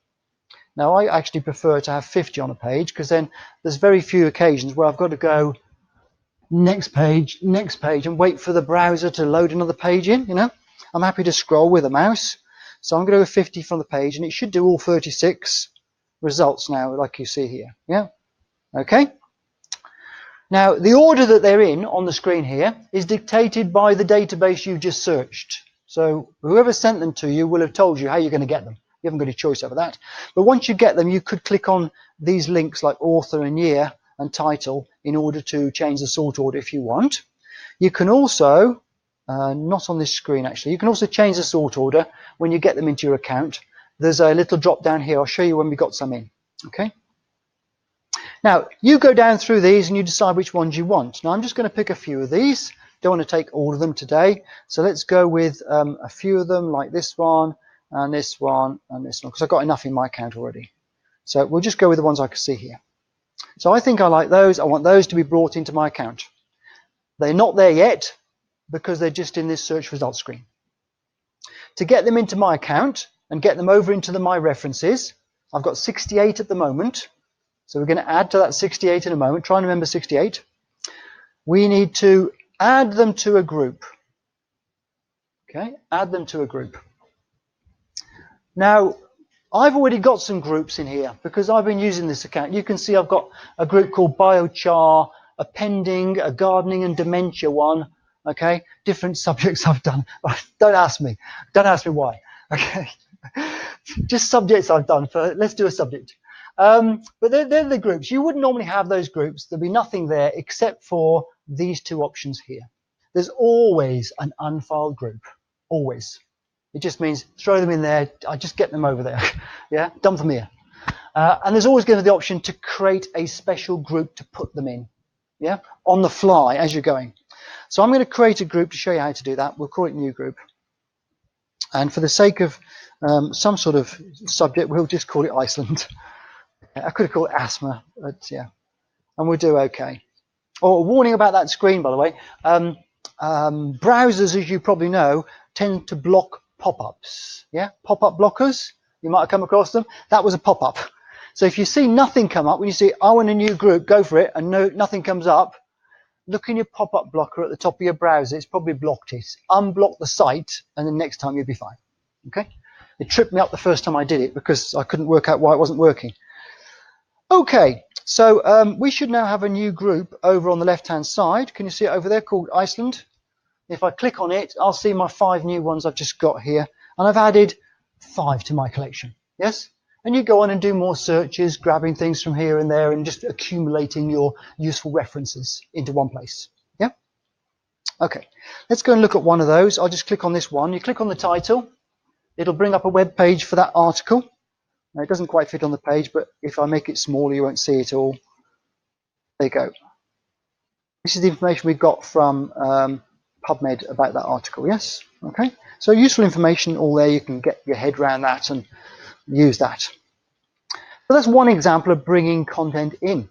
Now, I actually prefer to have 50 on a page, because then there's very few occasions where I've got to go next page, and wait for the browser to load another page in, you know. I'm happy to scroll with a mouse. So I'm going to go 50 from the page, and it should do all 36 results now, like you see here. Yeah. Okay. Now, the order that they're in on the screen here is dictated by the database you've just searched. So whoever sent them to you will have told you how you're going to get them. You haven't got a choice over that. But once you get them, you could click on these links like author and year and title in order to change the sort order if you want. You can also, not on this screen actually, you can also change the sort order when you get them into your account. There's a little drop down here. I'll show you when we got some in. Okay. Now, you go down through these and you decide which ones you want. Now, I'm just going to pick a few of these. Don't want to take all of them today. So let's go with a few of them like this one and this one and this one, because I've got enough in my account already. So we'll just go with the ones I can see here. So I think I like those. I want those to be brought into my account. They're not there yet because they're just in this search results screen. To get them into my account and get them over into my references, I've got 68 at the moment. So we're going to add to that 68 in a moment. Try and remember 68. We need to add them to a group. Okay, add them to a group. Now, I've already got some groups in here because I've been using this account. You can see I've got a group called biochar, a pending, a gardening and dementia one. Okay, different subjects I've done. Don't ask me. Don't ask me why. Okay, just subjects I've done. Let's do a subject. But they're the groups. You wouldn't normally have those groups. There'd be nothing there except for these two options here. There's always an unfiled group. Always. It just means throw them in there. I just get them over there. Yeah, dump them here. And there's always going to be the option to create a special group to put them in. Yeah, on the fly as you're going. So I'm going to create a group to show you how to do that. We'll call it new group. And for the sake of some sort of subject, we'll just call it Iceland. I could have called it asthma, but yeah, and we'll do okay. Oh, a warning about that screen, by the way. Browsers, as you probably know, tend to block pop-ups. Yeah, pop-up blockers. You might have come across them. That was a pop-up. So if you see nothing come up, when you see, I want a new group, go for it, and nothing comes up, look in your pop-up blocker at the top of your browser. It's probably blocked it. Unblock the site, and then next time you'll be fine. Okay? It tripped me up the first time I did it because I couldn't work out why it wasn't working. Okay, so we should now have a new group over on the left-hand side. Can you see it over there called Iceland? If I click on it, I'll see my 5 new ones I've just got here. And I've added 5 to my collection. Yes? And you go on and do more searches, grabbing things from here and there and just accumulating your useful references into one place. Yeah? Okay, let's go and look at one of those. I'll just click on this one. You click on the title. It'll bring up a web page for that article. Now, it doesn't quite fit on the page, but if I make it smaller, you won't see it all. There you go. This is the information we got from PubMed about that article, yes? Okay, so useful information all there. You can get your head around that and use that. So that's one example of bringing content in.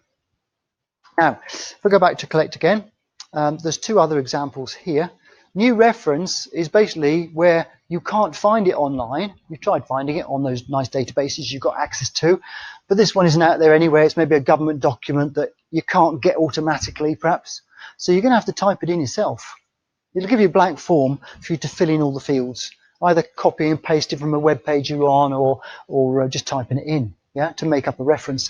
Now, if we go back to collect again, there's 2 other examples here. New reference is basically where you can't find it online. You've tried finding it on those nice databases you've got access to, but this one isn't out there anyway. It's maybe a government document that you can't get automatically, perhaps. So you're going to have to type it in yourself. It'll give you a blank form for you to fill in all the fields, either copy and paste it from a web page you're on or just typing it in, yeah, to make up a reference.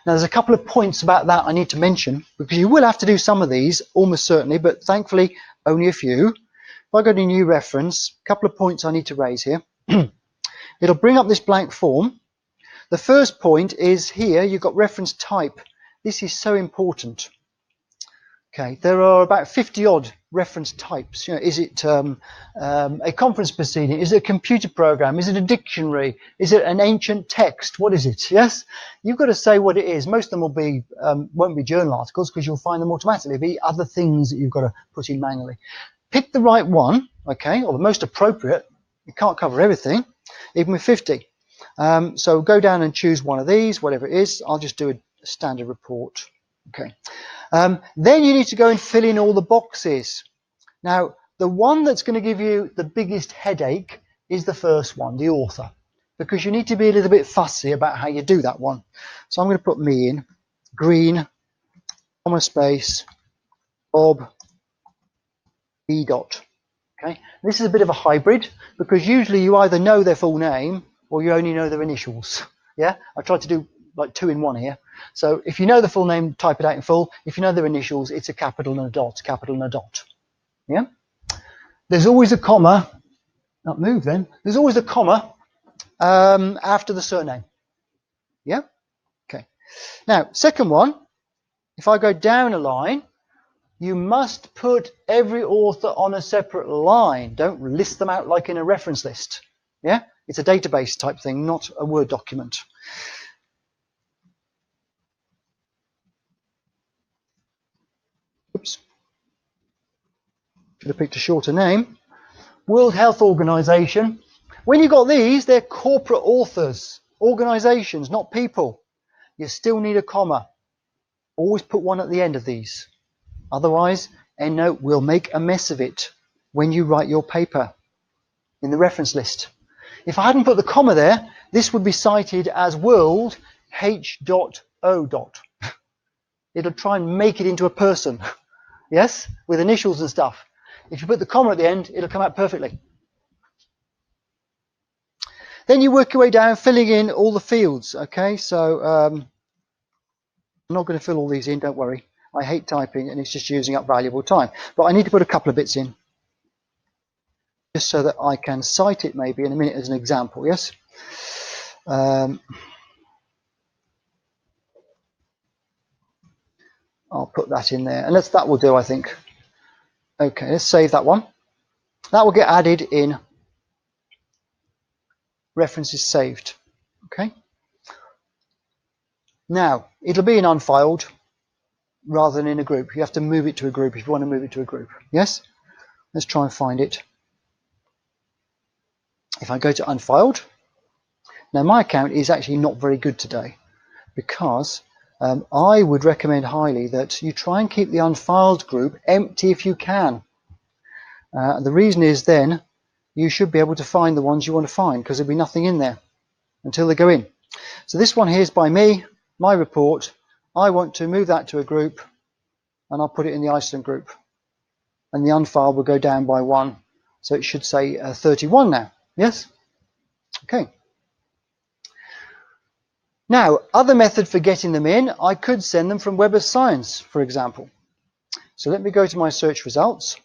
Now, there's a couple of points about that I need to mention, because you will have to do some of these, almost certainly, but thankfully only a few. If I go to new reference, a couple of points I need to raise here. It'll bring up this blank form. The first point is here, you've got reference type. This is so important. Okay, there are about 50 odd reference types. You know, is it a conference proceeding? Is it a computer program? Is it a dictionary? Is it an ancient text? What is it? Yes, you've got to say what it is. Most of them will be won't be journal articles because you'll find them automatically. It'll be other things that you've got to put in manually. Pick the right one, okay, or the most appropriate. You can't cover everything, even with 50. So go down and choose one of these, whatever it is. I'll just do a standard report. Okay. Then you need to go and fill in all the boxes. Now, the one that's going to give you the biggest headache is the first one, the author, because you need to be a little bit fussy about how you do that one. So I'm going to put me in, green, comma space, Bob, B dot. Okay. This is a bit of a hybrid because usually you either know their full name or you only know their initials. Yeah, I tried to do like 2 in 1 here. So if you know the full name, type it out in full. If you know their initials, it's a capital and a dot, capital and a dot. Yeah. There's always a comma. Not move then. There's always a comma After the surname. Yeah? Okay. Now, second one, if I go down a line, you must put every author on a separate line. Don't list them out like in a reference list. Yeah? It's a database type thing, not a Word document. Oops. Should have picked a shorter name. World Health Organization. When you got these, they're corporate authors, organizations, not people. You still need a comma. Always put one at the end of these. Otherwise, Endnote will make a mess of it when you write your paper in the reference list. If I hadn't put the comma there, this would be cited as world H.O. It'll try and make it into a person, yes, with initials and stuff. If you put the comma at the end, it'll come out perfectly. Then you work your way down, filling in all the fields. Okay, so I'm not going to fill all these in, don't worry. I hate typing and it's just using up valuable time. But I need to put a couple of bits in, just so that I can cite it maybe in a minute as an example, yes? I'll put that in there. And that will do, I think. Okay, let's save that one. That will get added in references saved. Okay. Now, it'll be in unfiled rather than in a group. You have to move it to a group if you want to move it to a group. Yes? Let's try and find it. If I go to unfiled, now my account is actually not very good today because I would recommend highly that you try and keep the unfiled group empty if you can. The reason is then you should be able to find the ones you want to find because there'll be nothing in there until they go in. So this one here is by me, my report. I want to move that to a group and I'll put it in the Iceland group. And the unfiled will go down by 1. So it should say 31 now. Yes? Okay. Now, other method for getting them in, I could send them from Web of Science, for example. So let me go to my search results.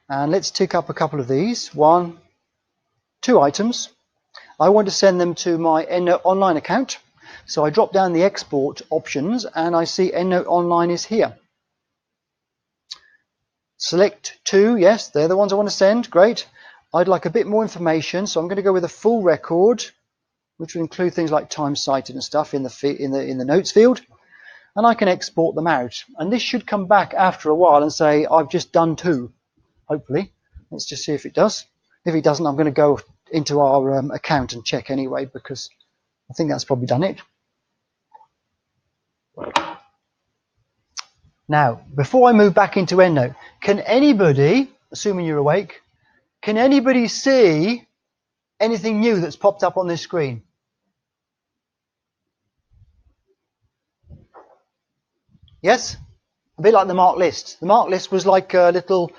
And let's tick up a couple of these. 1, 2 items. I want to send them to my Endnote Online account. So I drop down the export options and I see Endnote Online is here. Select 2, yes, they're the ones I want to send, great. I'd like a bit more information, so I'm going to go with a full record, which will include things like time cited and stuff in the notes field. And I can export them out. And this should come back after a while and say, I've just done 2, hopefully. Let's just see if it does. If it doesn't, I'm going to go into our account and check anyway, because I think that's probably done it. Now, before I move back into Endnote, can anybody, assuming you're awake, can anybody see anything new that's popped up on this screen? Yes? A bit like the marked list. The marked list was like a little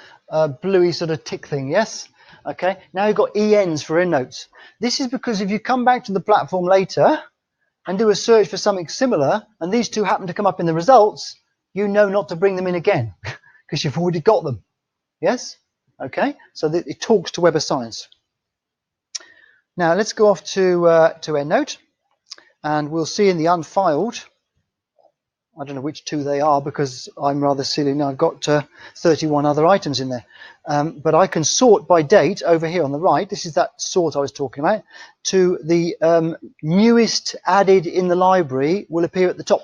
bluey sort of tick thing, yes? Okay, now you've got ENs for Endnotes. This is because if you come back to the platform later and do a search for something similar, and these two happen to come up in the results, you know not to bring them in again because you've already got them. Yes? Okay, so it talks to Web of Science. Now let's go off to Endnote, and we'll see in the unfiled, I don't know which 2 they are because I'm rather silly now. I've got 31 other items in there. But I can sort by date over here on the right. This is that sort I was talking about. To the newest added in the library will appear at the top.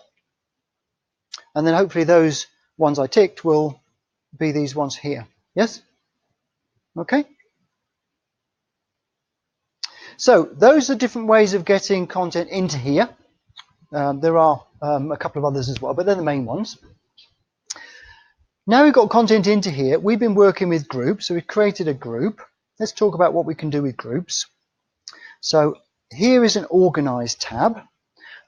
And then hopefully those ones I ticked will be these ones here. Yes? Okay. So those are different ways of getting content into here. There are a couple of others as well, but they're the main ones. Now we've got content into here. We've been working with groups, so we've created a group. Let's talk about what we can do with groups. So here is an Organize tab.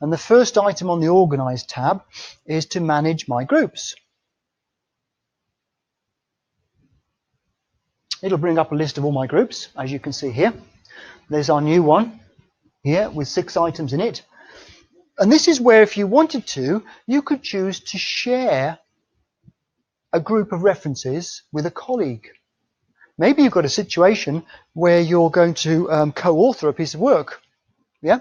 And the first item on the Organize tab is to manage my groups. It'll bring up a list of all my groups, as you can see here. There's our new one here with 6 items in it. And this is where, if you wanted to, you could choose to share a group of references with a colleague. Maybe you've got a situation where you're going to co-author a piece of work. Yeah.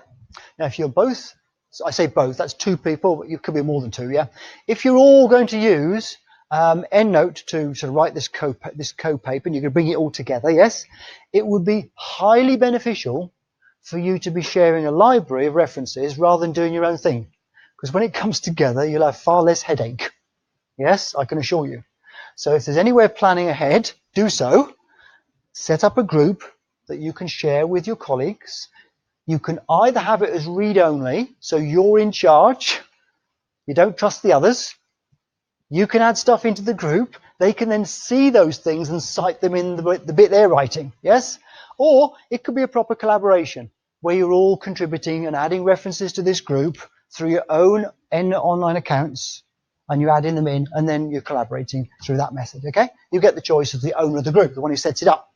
Now, if you're both, so I say both, that's two people, but you could be more than two. Yeah. If you're all going to use Endnote to sort of write this code paper, and you're going to bring it all together, yes, it would be highly beneficial for you to be sharing a library of references rather than doing your own thing. Because when it comes together, you'll have far less headache. Yes, I can assure you. So if there's any way of planning ahead, do so. Set up a group that you can share with your colleagues. You can either have it as read-only, so you're in charge. You don't trust the others. You can add stuff into the group. They can then see those things and cite them in the bit they're writing. Yes? Or it could be a proper collaboration where you're all contributing and adding references to this group through your own online accounts, and you're adding them in, and then you're collaborating through that method. Okay? You get the choice of the owner of the group, the one who sets it up.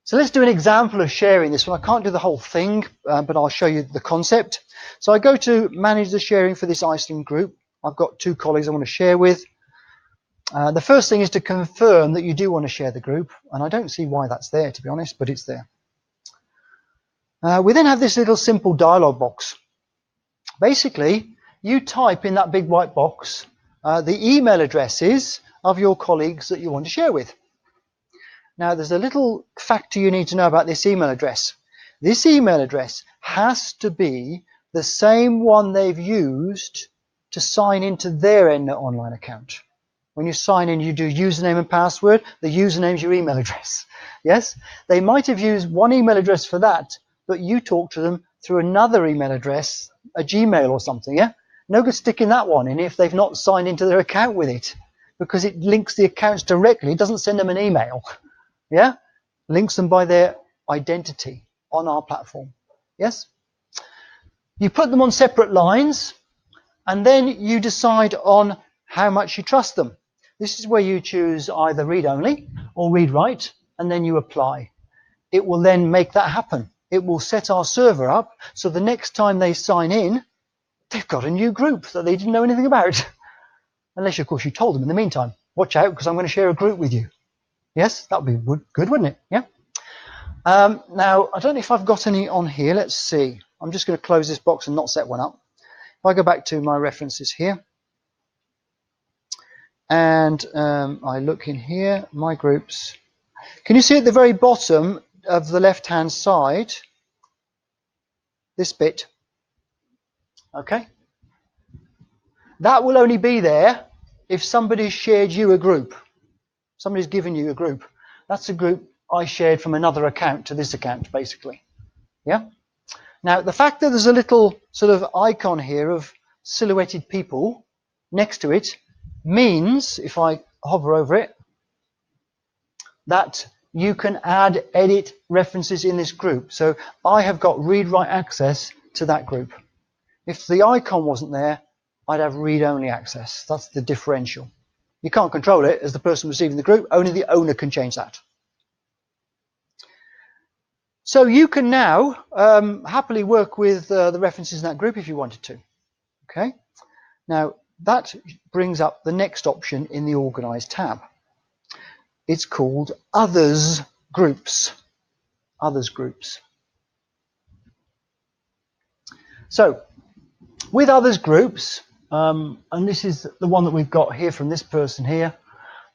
So let's do an example of sharing this one. I can't do the whole thing, but I'll show you the concept. So I go to manage the sharing for this Iceland group. I've got two colleagues I want to share with. The first thing is to confirm that you do want to share the group, and I don't see why that's there, to be honest, but it's there. We then have this little simple dialog box. Basically, you type in that big white box the email addresses of your colleagues that you want to share with. Now, there's a little factor you need to know about this email address. This email address has to be the same one they've used to sign into their Endnote online account. When you sign in, you do username and password. The username is your email address. Yes? They might have used one email address for that, but you talk to them through another email address, a Gmail or something, yeah? No good sticking that one in if they've not signed into their account with it, because it links the accounts directly. It doesn't send them an email. Yeah? Links them by their identity on our platform. Yes? You put them on separate lines, and then you decide on how much you trust them. This is where you choose either read-only or read-write, and then you apply. It will then make that happen. It will set our server up, so the next time they sign in, they've got a new group that they didn't know anything about. Unless, of course, you told them in the meantime, watch out, because I'm going to share a group with you. Yes, that would be good, wouldn't it? Yeah. Now, I don't know if I've got any on here. Let's see. I'm just going to close this box and not set one up. If I go back to my references here, and I look in here, my groups. Can you see at the very bottom of the left-hand side, this bit? Okay. That will only be there if somebody's shared you a group. Somebody's given you a group. That's a group I shared from another account to this account, basically. Yeah. Now, the fact that there's a little sort of icon here of silhouetted people next to it means, if I hover over it, that you can add, edit references in this group. So I have got read-write access to that group. If the icon wasn't there, I'd have read-only access. That's the differential. You can't control it as the person receiving the group. Only the owner can change that. So you can now happily work with the references in that group if you wanted to. Okay. Now that brings up the next option in the Organize tab. It's called Others Groups. Others Groups. So with Others Groups, and this is the one that we've got here from this person here.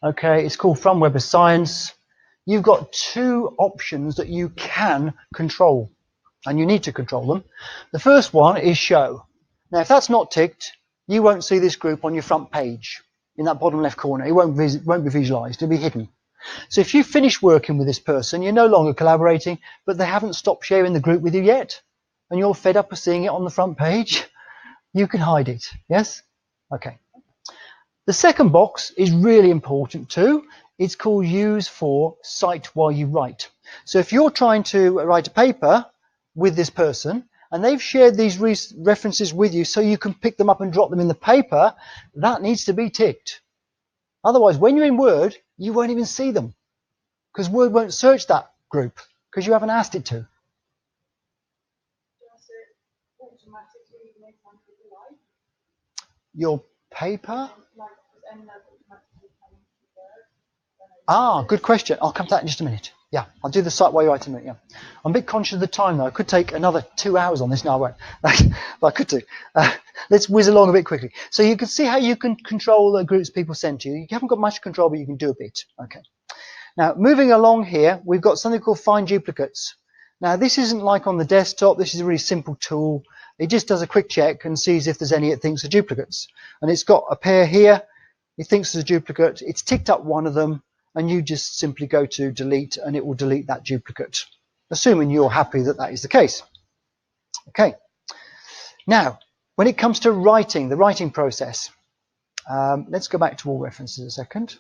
Okay, it's called From Web of Science. You've got two options that you can control, and you need to control them. The first one is Show. Now, if that's not ticked, you won't see this group on your front page in that bottom left corner. It won't be visualized. It'll be hidden. So if you finish working with this person, you're no longer collaborating, but they haven't stopped sharing the group with you yet, and you're fed up of seeing it on the front page, you can hide it. Yes? Okay. The second box is really important too. It's called Use for Cite While You Write. So if you're trying to write a paper with this person and they've shared these references with you so you can pick them up and drop them in the paper, that needs to be ticked. Otherwise, when you're in Word, you won't even see them because Word won't search that group because you haven't asked it to. Your paper? Ah, good question. I'll come to that in just a minute. Yeah, I'll do the site while you're writing it. Yeah, I'm a bit conscious of the time though. I could take another 2 hours on this. No, I won't. But I could do. Let's whiz along a bit quickly. So you can see how you can control the groups people send to you. You haven't got much control, but you can do a bit. Okay. Now, moving along here, we've got something called Find Duplicates. Now, this isn't like on the desktop. This is a really simple tool. It just does a quick check and sees if there's any it thinks are duplicates. And it's got a pair here. It thinks there's a duplicate. It's ticked up one of them, and you just simply go to delete, and it will delete that duplicate, assuming you're happy that that is the case. Okay. Now, when it comes to writing, the writing process, let's go back to all references a second.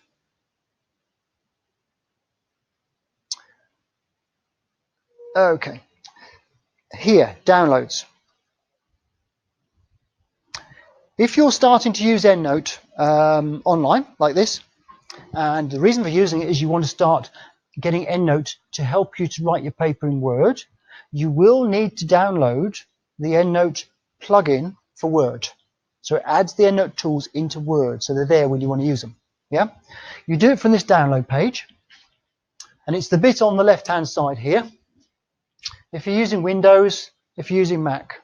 Okay. Here, downloads. If you're starting to use Endnote online, like this, and the reason for using it is you want to start getting Endnote to help you to write your paper in Word, you will need to download the Endnote plugin for Word. So it adds the Endnote tools into Word, so they're there when you want to use them. Yeah, you do it from this download page, and it's the bit on the left-hand side here. If you're using Windows, if you're using Mac,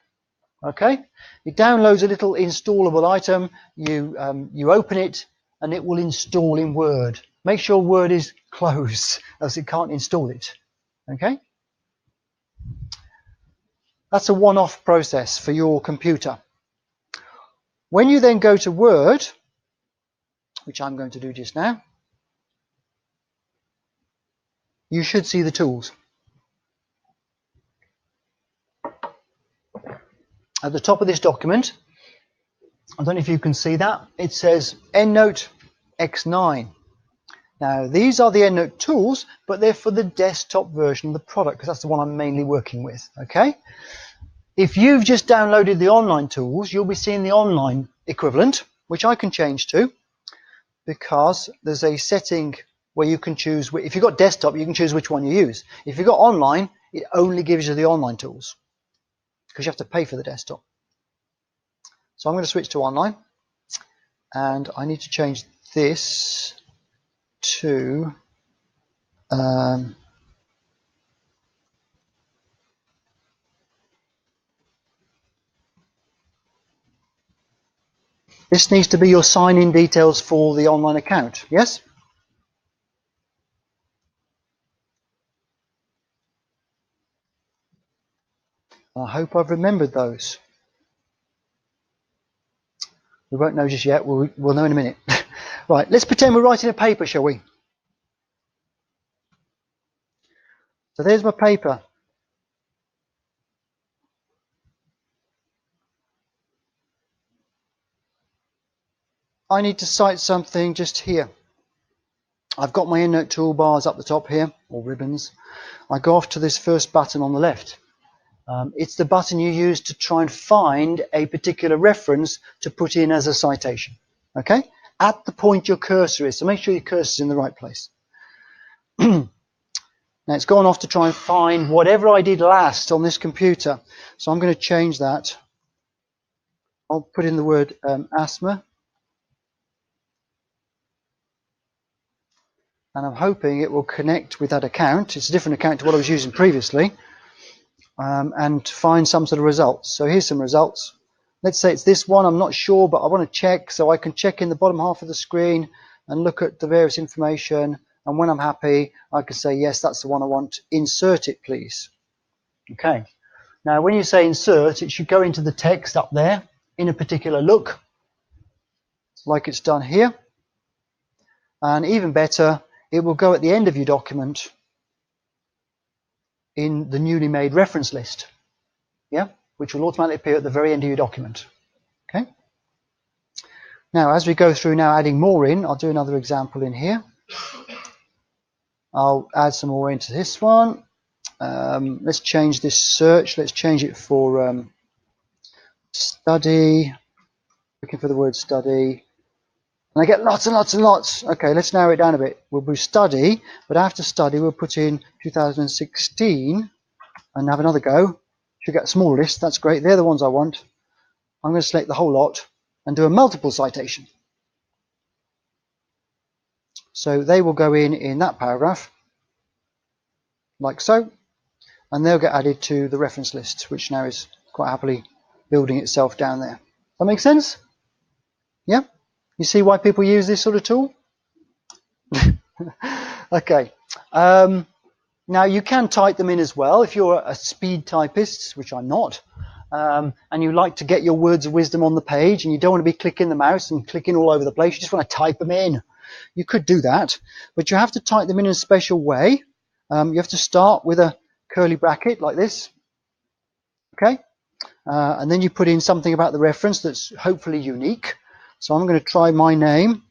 okay, it downloads a little installable item. You open it, and it will install in Word. Make sure Word is closed, else it can't install it. Okay, that's a one-off process for your computer. When you then go to Word, which I'm going to do just now, you should see the tools. At the top of this document, I don't know if you can see that, it says Endnote X9. Now, these are the Endnote tools, but they're for the desktop version of the product, because that's the one I'm mainly working with, okay? If you've just downloaded the online tools, you'll be seeing the online equivalent, which I can change to, because there's a setting where you can choose, if you've got desktop, you can choose which one you use. If you've got online, it only gives you the online tools, because you have to pay for the desktop. So I'm going to switch to online, and I need to change this to this needs to be your sign-in details for the online account, yes? I hope I've remembered those. We won't know just yet, we'll know in a minute. Right, let's pretend we're writing a paper, shall we? So there's my paper. I need to cite something just here. I've got my Endnote toolbars up the top here, or ribbons. I go off to this first button on the left. It's the button you use to try and find a particular reference to put in as a citation. Okay? At the point your cursor is, so make sure your cursor is in the right place. Now it's gone off to try and find whatever I did last on this computer. So I'm going to change that. I'll put in the word asthma. And I'm hoping it will connect with that account. It's a different account to what I was using previously. And find some sort of results. So here's some results. Let's say it's this one. I'm not sure, but I want to check. So I can check in the bottom half of the screen and look at the various information. And when I'm happy, I can say, yes, that's the one I want. Insert it, please. Okay. Now, when you say insert, it should go into the text up there in a particular look, like it's done here. And even better, it will go at the end of your document in the newly made reference list, yeah, which will automatically appear at the very end of your document. Okay. Now, as we go through now adding more in, I'll do another example in here. I'll add some more into this one. Let's change this search. Let's change it for study. Looking for the word study. And I get lots and lots and lots. Okay, let's narrow it down a bit. We'll do study, but after study, we'll put in 2016 and have another go. Should get a small list. That's great. They're the ones I want. I'm going to select the whole lot and do a multiple citation. So they will go in that paragraph, like so, and they'll get added to the reference list, which now is quite happily building itself down there. That make sense? Yeah? You see why people use this sort of tool? Okay. Now you can type them in as well if you're a speed typist, which I'm not, and you like to get your words of wisdom on the page and you don't want to be clicking the mouse and clicking all over the place. You just want to type them in. You could do that, but you have to type them in a special way. You have to start with a curly bracket like this. Okay. And then you put in something about the reference that's hopefully unique. So I'm going to try my name.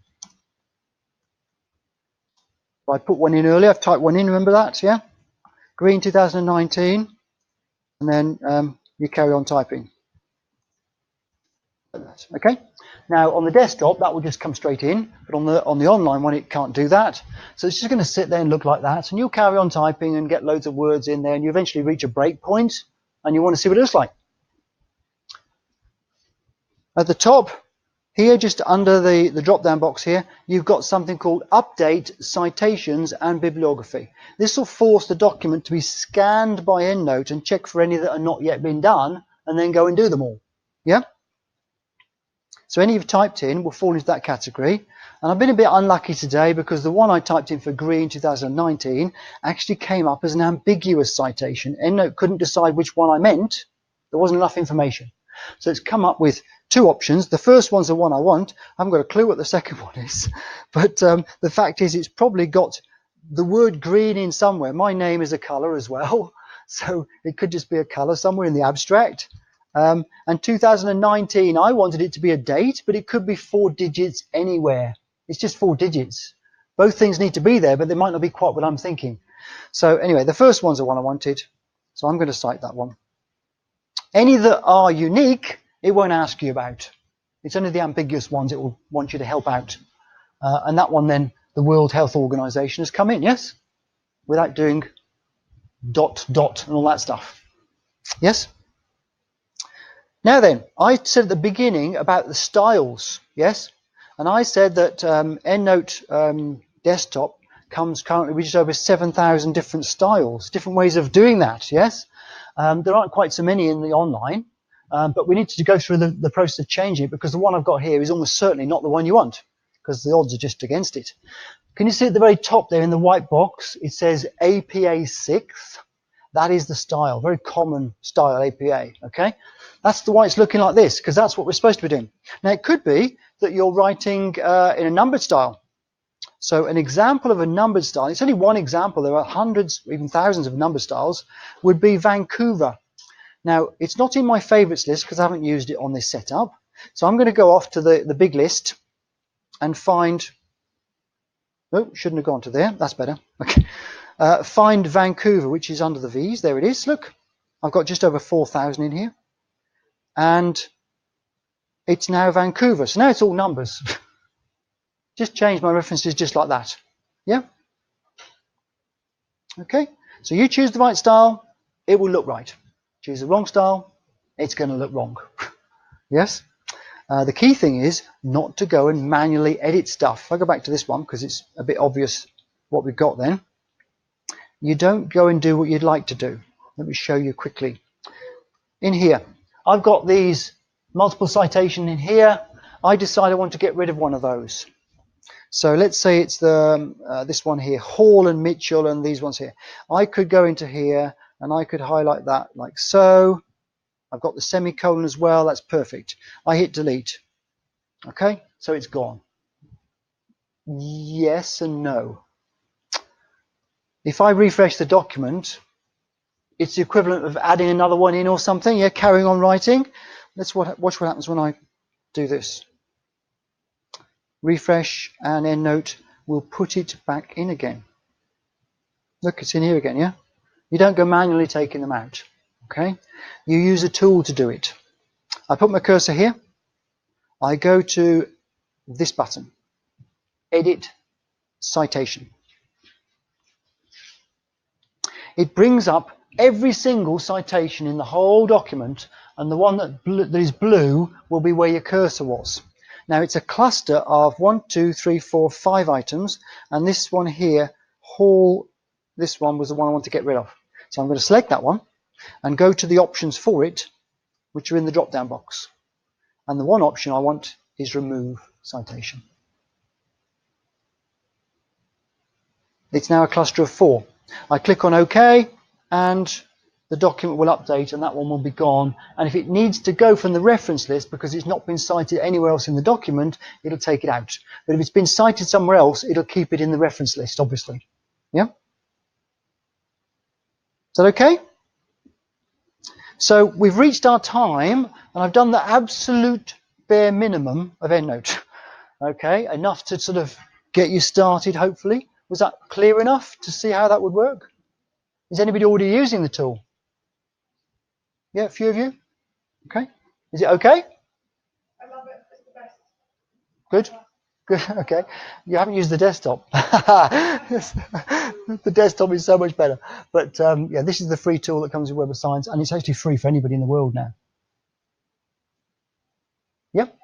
I put one in earlier. I've typed one in. Remember that? Yeah. Green 2019. And then you carry on typing. Okay. Now on the desktop that will just come straight in, but on the online one it can't do that. So it's just going to sit there and look like that, and you'll carry on typing and get loads of words in there, and you eventually reach a break point, and you want to see what it looks like. At the top here, just under the drop down box here, you've got something called Update Citations and Bibliography. This will force the document to be scanned by Endnote and check for any that are not yet been done, and then go and do them all. Yeah. So any you've typed in will fall into that category. And I've been a bit unlucky today because the one I typed in for Green 2019 actually came up as an ambiguous citation. Endnote couldn't decide which one I meant. There wasn't enough information. So it's come up with two options. The first one's the one I want. I haven't got a clue what the second one is. But the fact is it's probably got the word green in somewhere. My name is a colour as well. So it could just be a colour somewhere in the abstract. And 2019, I wanted it to be a date, but it could be 4 digits anywhere. It's just 4 digits. Both things need to be there, but they might not be quite what I'm thinking. So anyway, the first one's the one I wanted. So I'm going to cite that one. Any that are unique, it won't ask you about. It's only the ambiguous ones it will want you to help out. And that one then, the World Health Organization has come in, yes? Without doing ... and all that stuff. Yes? Now then, I said at the beginning about the styles, yes? And I said that Endnote desktop comes currently with just over 7,000 different styles, different ways of doing that, yes? There aren't quite so many in the online, but we need to go through the process of changing it, because the one I've got here is almost certainly not the one you want, because the odds are just against it. Can you see at the very top there in the white box, it says APA 6th? That is the style, very common style APA, okay? That's the why it's looking like this, because that's what we're supposed to be doing. Now, it could be that you're writing in a numbered style. So an example of a numbered style, it's only one example, there are hundreds, even thousands of number styles, would be Vancouver. Now, it's not in my favorites list because I haven't used it on this setup. So I'm going to go off to the big list and find... Oh, shouldn't have gone to there. That's better. Okay. Find Vancouver, which is under the V's. There it is. Look, I've got just over 4,000 in here. And it's now Vancouver. So now it's all numbers. Just change my references just like that. Yeah? Okay. So you choose the right style, it will look right. Choose the wrong style, it's going to look wrong. Yes? The key thing is not to go and manually edit stuff. I'll go back to this one because it's a bit obvious what we've got then. You don't go and do what you'd like to do. Let me show you quickly. In here, I've got these multiple citation in here. I decide I want to get rid of one of those. So let's say it's the this one here, Hall and Mitchell, and these ones here. I could go into here and I could highlight that like so. I've got the semicolon as well. That's perfect. I hit delete. Okay, so it's gone. Yes and no. If I refresh the document, it's the equivalent of adding another one in or something. Yeah, carrying on writing. Let's watch what happens when I do this. Refresh, and Endnote will put it back in again. Look, it's in here again, yeah? You don't go manually taking them out, okay? You use a tool to do it. I put my cursor here. I go to this button, Edit Citation. It brings up every single citation in the whole document, and the one that is blue will be where your cursor was. Now it's a cluster of 1, 2, 3, 4, 5 items, and this one here, this one was the one I want to get rid of. So I'm going to select that one and go to the options for it, which are in the drop-down box. And the one option I want is remove citation. It's now a cluster of 4. I click on OK, and the document will update, and that one will be gone. And if it needs to go from the reference list because it's not been cited anywhere else in the document, it'll take it out. But if it's been cited somewhere else, it'll keep it in the reference list, obviously. Yeah? Is that okay? So we've reached our time, and I've done the absolute bare minimum of Endnote. Okay, enough to sort of get you started, hopefully. Was that clear enough to see how that would work? Is anybody already using the tool? Yeah, a few of you? Okay. Is it okay? I love it. It's the best. Good. Good. Okay. You haven't used the desktop. The desktop is so much better. But yeah, this is the free tool that comes with Web of Science, and it's actually free for anybody in the world now. Yep.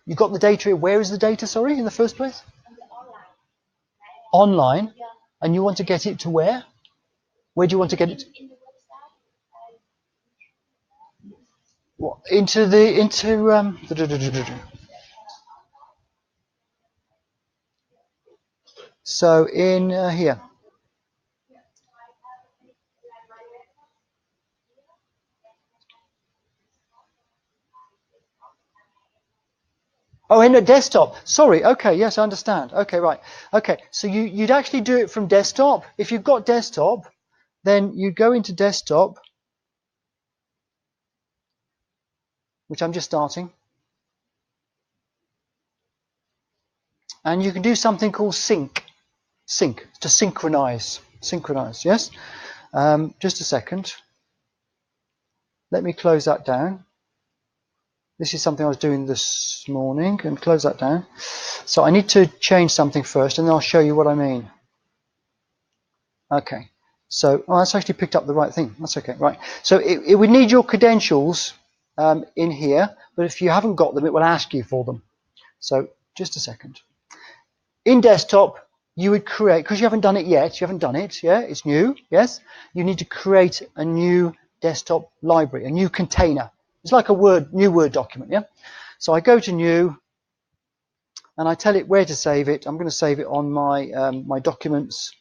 You got the data here. Where is the data, sorry, in the first place? Online? Yeah. And you want to get it to where? Where do you want to get it? What, into so in here. Oh, in a desktop. Sorry. Okay. Yes, I understand. Okay, right. Okay. So you'd actually do it from desktop. If you've got desktop, then you go into desktop, which I'm just starting. And you can do something called sync. Sync, to synchronize. Synchronize, yes? Just a second. Let me close that down. This is something I was doing this morning, and close that down. So I need to change something first, and then I'll show you what I mean. Okay. So, oh, that's actually picked up the right thing. That's okay, right. So it would need your credentials in here, but if you haven't got them, it will ask you for them. So just a second. In desktop, you would create, because you haven't done it yet, you haven't done it, yeah, it's new, yes? You need to create a new desktop library, a new container. It's like a new Word document, yeah? So I go to new, and I tell it where to save it. I'm going to save it on my, my documents,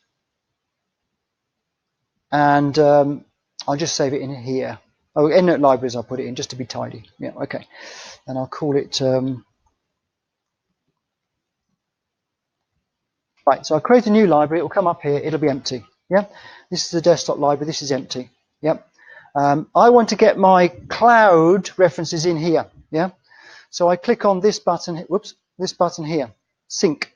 and I'll just save it in here. Oh, Endnote libraries I'll put it in, just to be tidy. Yeah, okay. And I'll call it... Right, so I create a new library, it will come up here, it'll be empty. Yeah, this is the desktop library, this is empty. Yep. I want to get my cloud references in here. Yeah, so I click on this button, whoops, this button here, sync.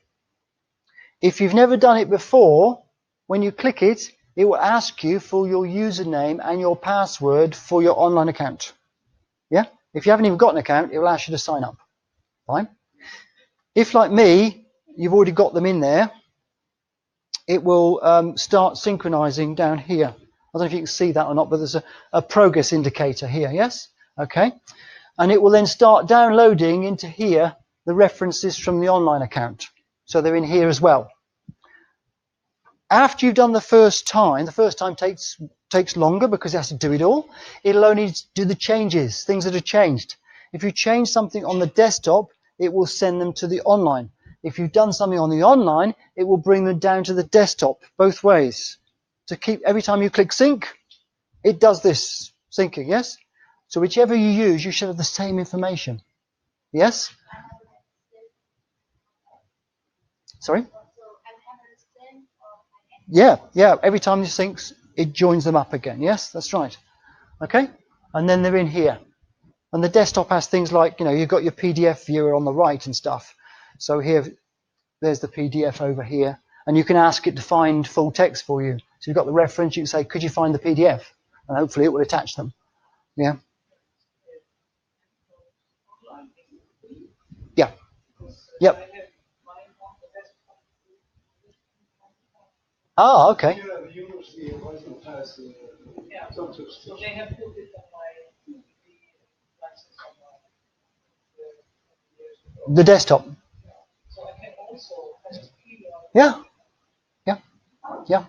If you've never done it before, when you click it, it will ask you for your username and your password for your online account. Yeah, if you haven't even got an account, it will ask you to sign up. Fine. If, like me, you've already got them in there, it will start synchronizing down here. I don't know if you can see that or not, but there's a progress indicator here, yes? Okay. And it will then start downloading into here the references from the online account. So they're in here as well. After you've done the first time takes longer because it has to do it all. It'll only do the changes, things that are changed. If you change something on the desktop, it will send them to the online. If you've done something on the online, it will bring them down to the desktop, both ways. To keep, every time you click sync, it does this syncing, yes? So whichever you use, you should have the same information. Yes? Sorry? Yeah, every time this syncs, it joins them up again. Yes, that's right. Okay? And then they're in here. And the desktop has things like, you've got your PDF viewer on the right and stuff. So here, there's the PDF over here. And you can ask it to find full text for you. So you've got the reference, you can say, could you find the PDF? And hopefully it will attach them. Yeah. Yeah. Yep. Ah, okay. You know, the university advisement has some sort of So they have put it on my license on years ago. The desktop. So I can also just email. Yeah. Yeah.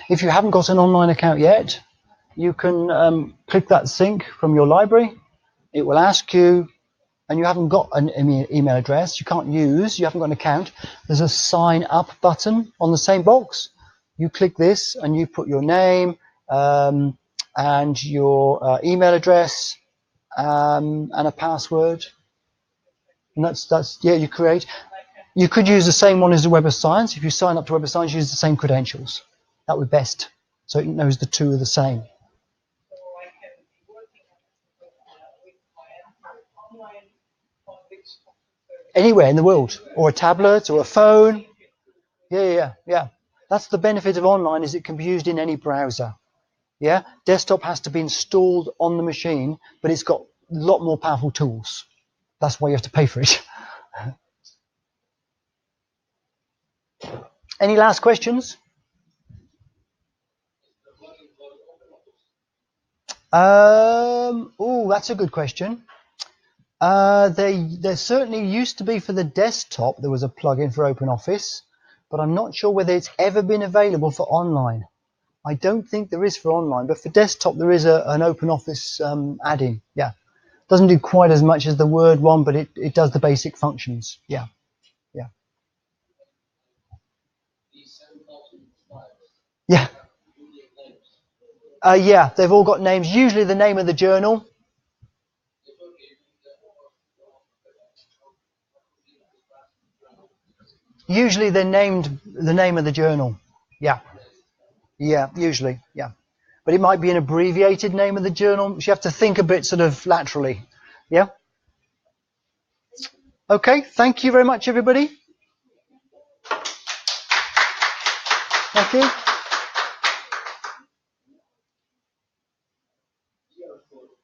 If you haven't got an online account yet, you can click that sync from your library. It will ask you, and you haven't got an email address, you can't use, you haven't got an account, there's a sign up button on the same box. You click this and you put your name and your email address and a password. And that's you create. You could use the same one as the Web of Science. If you sign up to Web of Science, use the same credentials. That would be best. So it knows the two are the same. So I can be working with my online on which Anywhere in the world, or a tablet, or a phone. Yeah. That's the benefit of online, is it can be used in any browser. Yeah, desktop has to be installed on the machine, but it's got a lot more powerful tools. That's why you have to pay for it. Any last questions? That's a good question. There certainly used to be for the desktop. There was a plugin for OpenOffice, but I'm not sure whether it's ever been available for online. I don't think there is for online, but for desktop there is an OpenOffice add-in. Yeah, doesn't do quite as much as the Word one, but it does the basic functions. Yeah. Yeah. Yeah, they've all got names. Usually the name of the journal. Usually they're named the name of the journal. Yeah. Yeah, usually. Yeah. But it might be an abbreviated name of the journal. So you have to think a bit sort of laterally. Yeah. Okay. Thank you very much, everybody. Thank you.